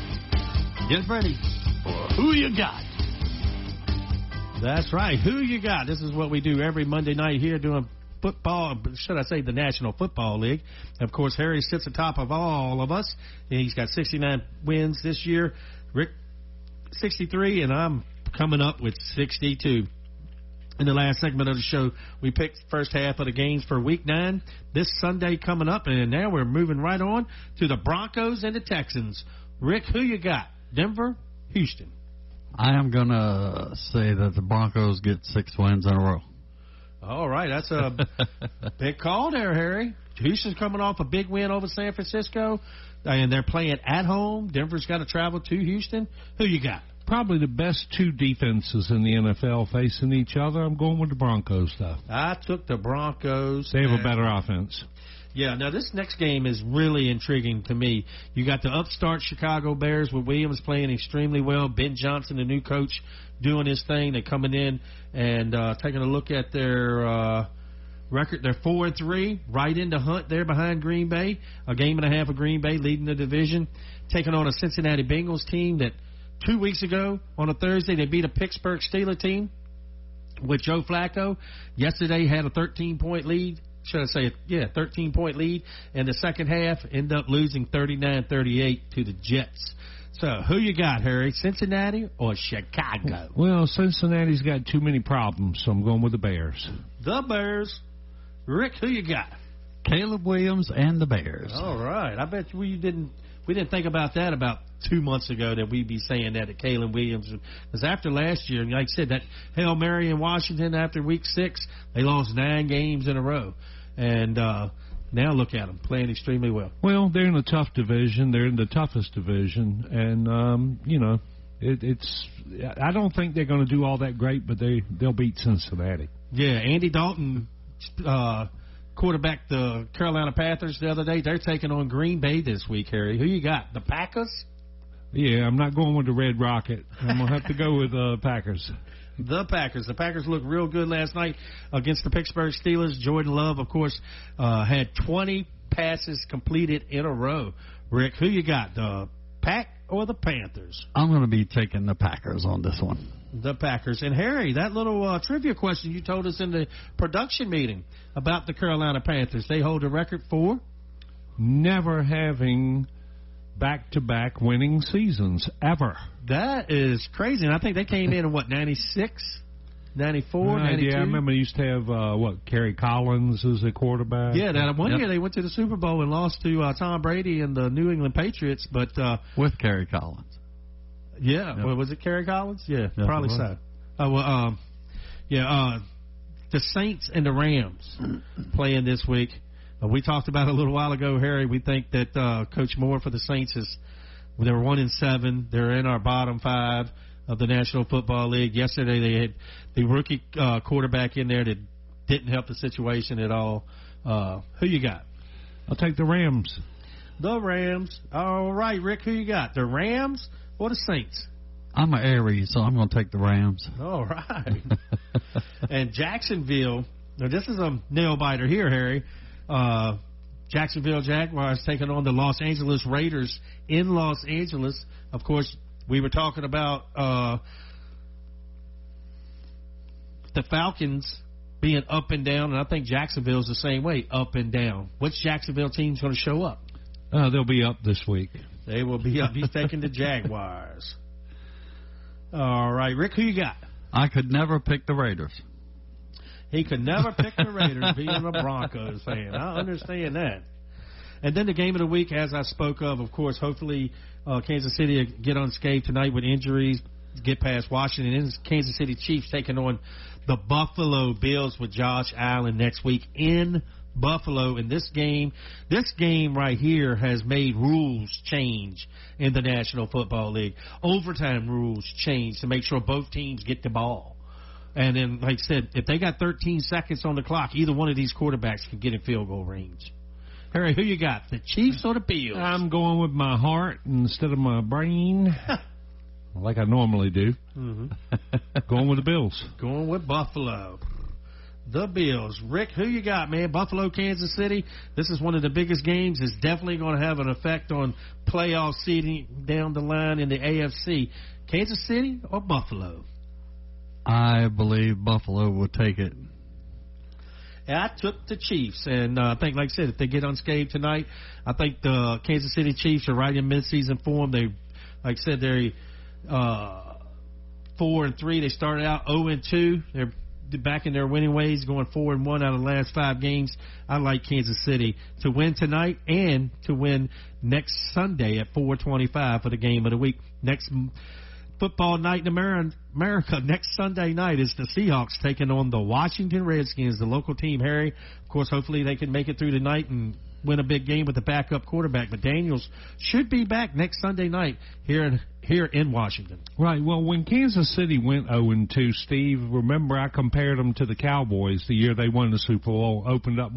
Get ready for Who You Got. That's right. Who You Got? This is what we do every Monday night here doing football, should I say the National Football League. Of course, Harry sits atop of all of us. He's got 69 wins this year. Rick, 63, and I'm coming up with 62. In the last segment of the show, we picked the first half of the games for Week 9. This Sunday coming up, and now we're moving right on to the Broncos and the Texans. Rick, who you got? Denver, Houston? I am going to say that the Broncos get 6 wins in a row. All right, that's a big call there, Harry. Houston's coming off a big win over San Francisco, and they're playing at home. Denver's got to travel to Houston. Who you got? Probably the best two defenses in the NFL facing each other. I'm going with the Broncos stuff. I took the Broncos. They have a better offense. Yeah, now this next game is really intriguing to me. You got the upstart Chicago Bears with Williams playing extremely well. Ben Johnson, the new coach, doing his thing. They're coming in and taking a look at their record. They're 4-3, right in the hunt there behind Green Bay. A game and a half of Green Bay leading the division. Taking on a Cincinnati Bengals team that 2 weeks ago on a Thursday they beat a Pittsburgh Steelers team with Joe Flacco. Yesterday had a 13-point lead. Should I say, 13-point lead. In the second half, end up losing 39-38 to the Jets. So, who you got, Harry? Cincinnati or Chicago? Well, Cincinnati's got too many problems, so I'm going with the Bears. The Bears. Rick, who you got? Caleb Williams and the Bears. All right. I bet we didn't think about that about 2 months ago that we'd be saying that at Caleb Williams. Because after last year, like I said, that Hail Mary in Washington after Week 6, they lost 9 games in a row. And now look at them, playing extremely well. Well, they're in a tough division. They're in the toughest division. And, it's. I don't think they're going to do all that great, but they'll beat Cincinnati. Yeah, Andy Dalton quarterback the Carolina Panthers the other day. They're taking on Green Bay this week, Harry. Who you got? The Packers? Yeah, I'm not going with the Red Rocket. I'm going to have to go with Packers. The Packers. The Packers looked real good last night against the Pittsburgh Steelers. Jordan Love, of course, had 20 passes completed in a row. Rick, who you got, the Pack or the Panthers? I'm going to be taking the Packers on this one. The Packers. And, Harry, that little trivia question you told us in the production meeting about the Carolina Panthers, they hold a record for? Never having back-to-back winning seasons, ever. That is crazy. And I think they came in 96, 94, 92? Yeah, I remember they used to have, Kerry Collins as a quarterback. Yeah, that one year they went to the Super Bowl and lost to Tom Brady and the New England Patriots. But with Kerry Collins. Yeah. Well, was it Kerry Collins? Yeah, probably so. The Saints and the Rams playing this week. We talked about it a little while ago, Harry. We think that Coach Moore for the Saints they're 1-7. They're in our bottom 5 of the National Football League. Yesterday they had the rookie quarterback in there that didn't help the situation at all. Who you got? I'll take the Rams. The Rams. All right, Rick, who you got? The Rams or the Saints? I'm an Aries, so I'm going to take the Rams. All right. And Jacksonville, now this is a nail-biter here, Harry. Jacksonville Jaguars taking on the Los Angeles Raiders in Los Angeles. Of course, we were talking about the Falcons being up and down, and I think Jacksonville's the same way, up and down. Which Jacksonville team's going to show up? They'll be up this week. They will be up. He's taking the Jaguars. All right, Rick, who you got? I could never pick the Raiders. He could never pick the Raiders being a Broncos fan. I understand that. And then the game of the week, as I spoke of course, hopefully Kansas City get unscathed tonight with injuries, get past Washington. And Kansas City Chiefs taking on the Buffalo Bills with Josh Allen next week in Buffalo. And this game right here has made rules change in the National Football League. Overtime rules change to make sure both teams get the ball. And then, like I said, if they got 13 seconds on the clock, either one of these quarterbacks can get in field goal range. Harry, who you got, the Chiefs or the Bills? I'm going with my heart instead of my brain, like I normally do. Mm-hmm. Going with the Bills. Going with Buffalo. The Bills. Rick, who you got, man? Buffalo, Kansas City. This is one of the biggest games. It's definitely going to have an effect on playoff seeding down the line in the AFC. Kansas City or Buffalo? I believe Buffalo will take it. I took the Chiefs, and I think, like I said, if they get unscathed tonight, I think the Kansas City Chiefs are right in midseason form. They, like I said, they're 4-3. They started out 0-2. They're back in their winning ways, going 4-1 out of the last 5 games. I like Kansas City to win tonight and to win next Sunday at 4:25 for the game of the week. Next football night in America, next Sunday night, is the Seahawks taking on the Washington Redskins, the local team, Harry. Of course, hopefully they can make it through the night and win a big game with the backup quarterback. But Daniels should be back next Sunday night here in Washington. Right. Well, when Kansas City went 0-2, Steve, remember I compared them to the Cowboys the year they won the Super Bowl, opened up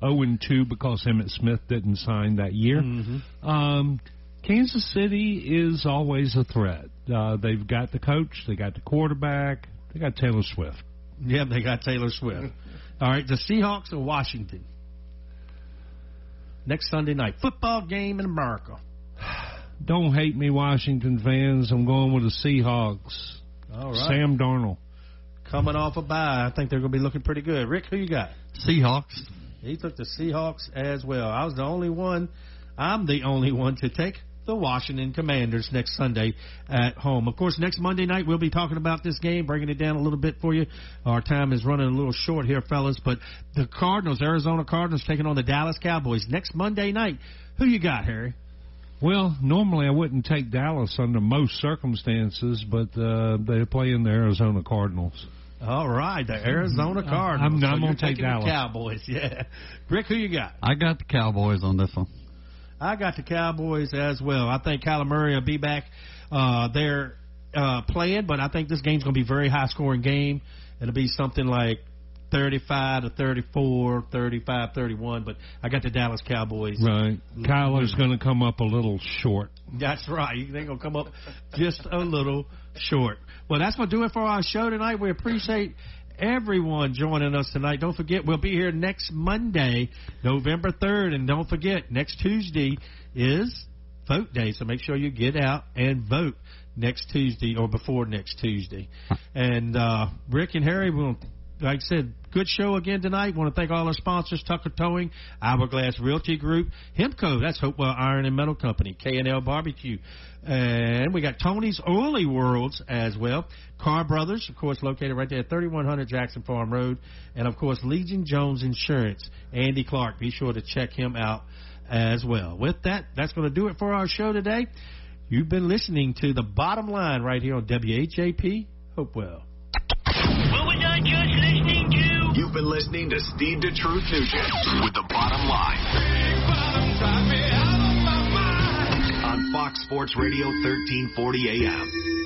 0-2 because Emmitt Smith didn't sign that year. Mm-hmm. Kansas City is always a threat. They've got the coach, they got the quarterback, they got Taylor Swift. Yeah, they got Taylor Swift. All right, the Seahawks or Washington? Next Sunday night. Football game in America. Don't hate me, Washington fans. I'm going with the Seahawks. All right. Sam Darnold. Coming off a bye. I think they're going to be looking pretty good. Rick, who you got? Seahawks. He took the Seahawks as well. I'm the only one to take the Washington Commanders next Sunday at home. Of course, next Monday night we'll be talking about this game, breaking it down a little bit for you. Our time is running a little short here, fellas, but the Arizona Cardinals taking on the Dallas Cowboys next Monday night. Who you got, Harry? Well, normally I wouldn't take Dallas under most circumstances, but they're playing the Arizona Cardinals. All right, the Arizona Cardinals. I'm going to take Dallas. The Cowboys, yeah. Rick, who you got? I got the Cowboys on this one. I got the Cowboys as well. I think Kyler Murray will be back there playing, but I think this game's going to be a very high-scoring game. It'll be something like 35-34, 35-31, but I got the Dallas Cowboys. Right. Kyler's going to come up a little short. That's right. They're going to come up just a little short. Well, that's going to do it for our show tonight. We appreciate everyone joining us tonight. Don't forget, we'll be here next Monday, November 3rd. And don't forget, next Tuesday is vote day, so make sure you get out and vote next Tuesday or before next Tuesday. And Rick and Harry, like I said, good show again tonight. Want to thank all our sponsors, Tucker Towing, Hourglass Realty Group, Hempco, that's Hopewell Iron and Metal Company, K&L Barbecue. And we got Tony's Oily Worlds as well. Carr Brothers, of course, located right there at 3100 Jackson Farm Road. And, of course, Legion Jones Insurance, Andy Clark. Be sure to check him out as well. With that, that's going to do it for our show today. You've been listening to The Bottom Line right here on WHAP Hopewell. What was I just listening to? You've been listening to Steve the Truth Nugent with The Bottom Line. On Fox Sports Radio 1340 AM.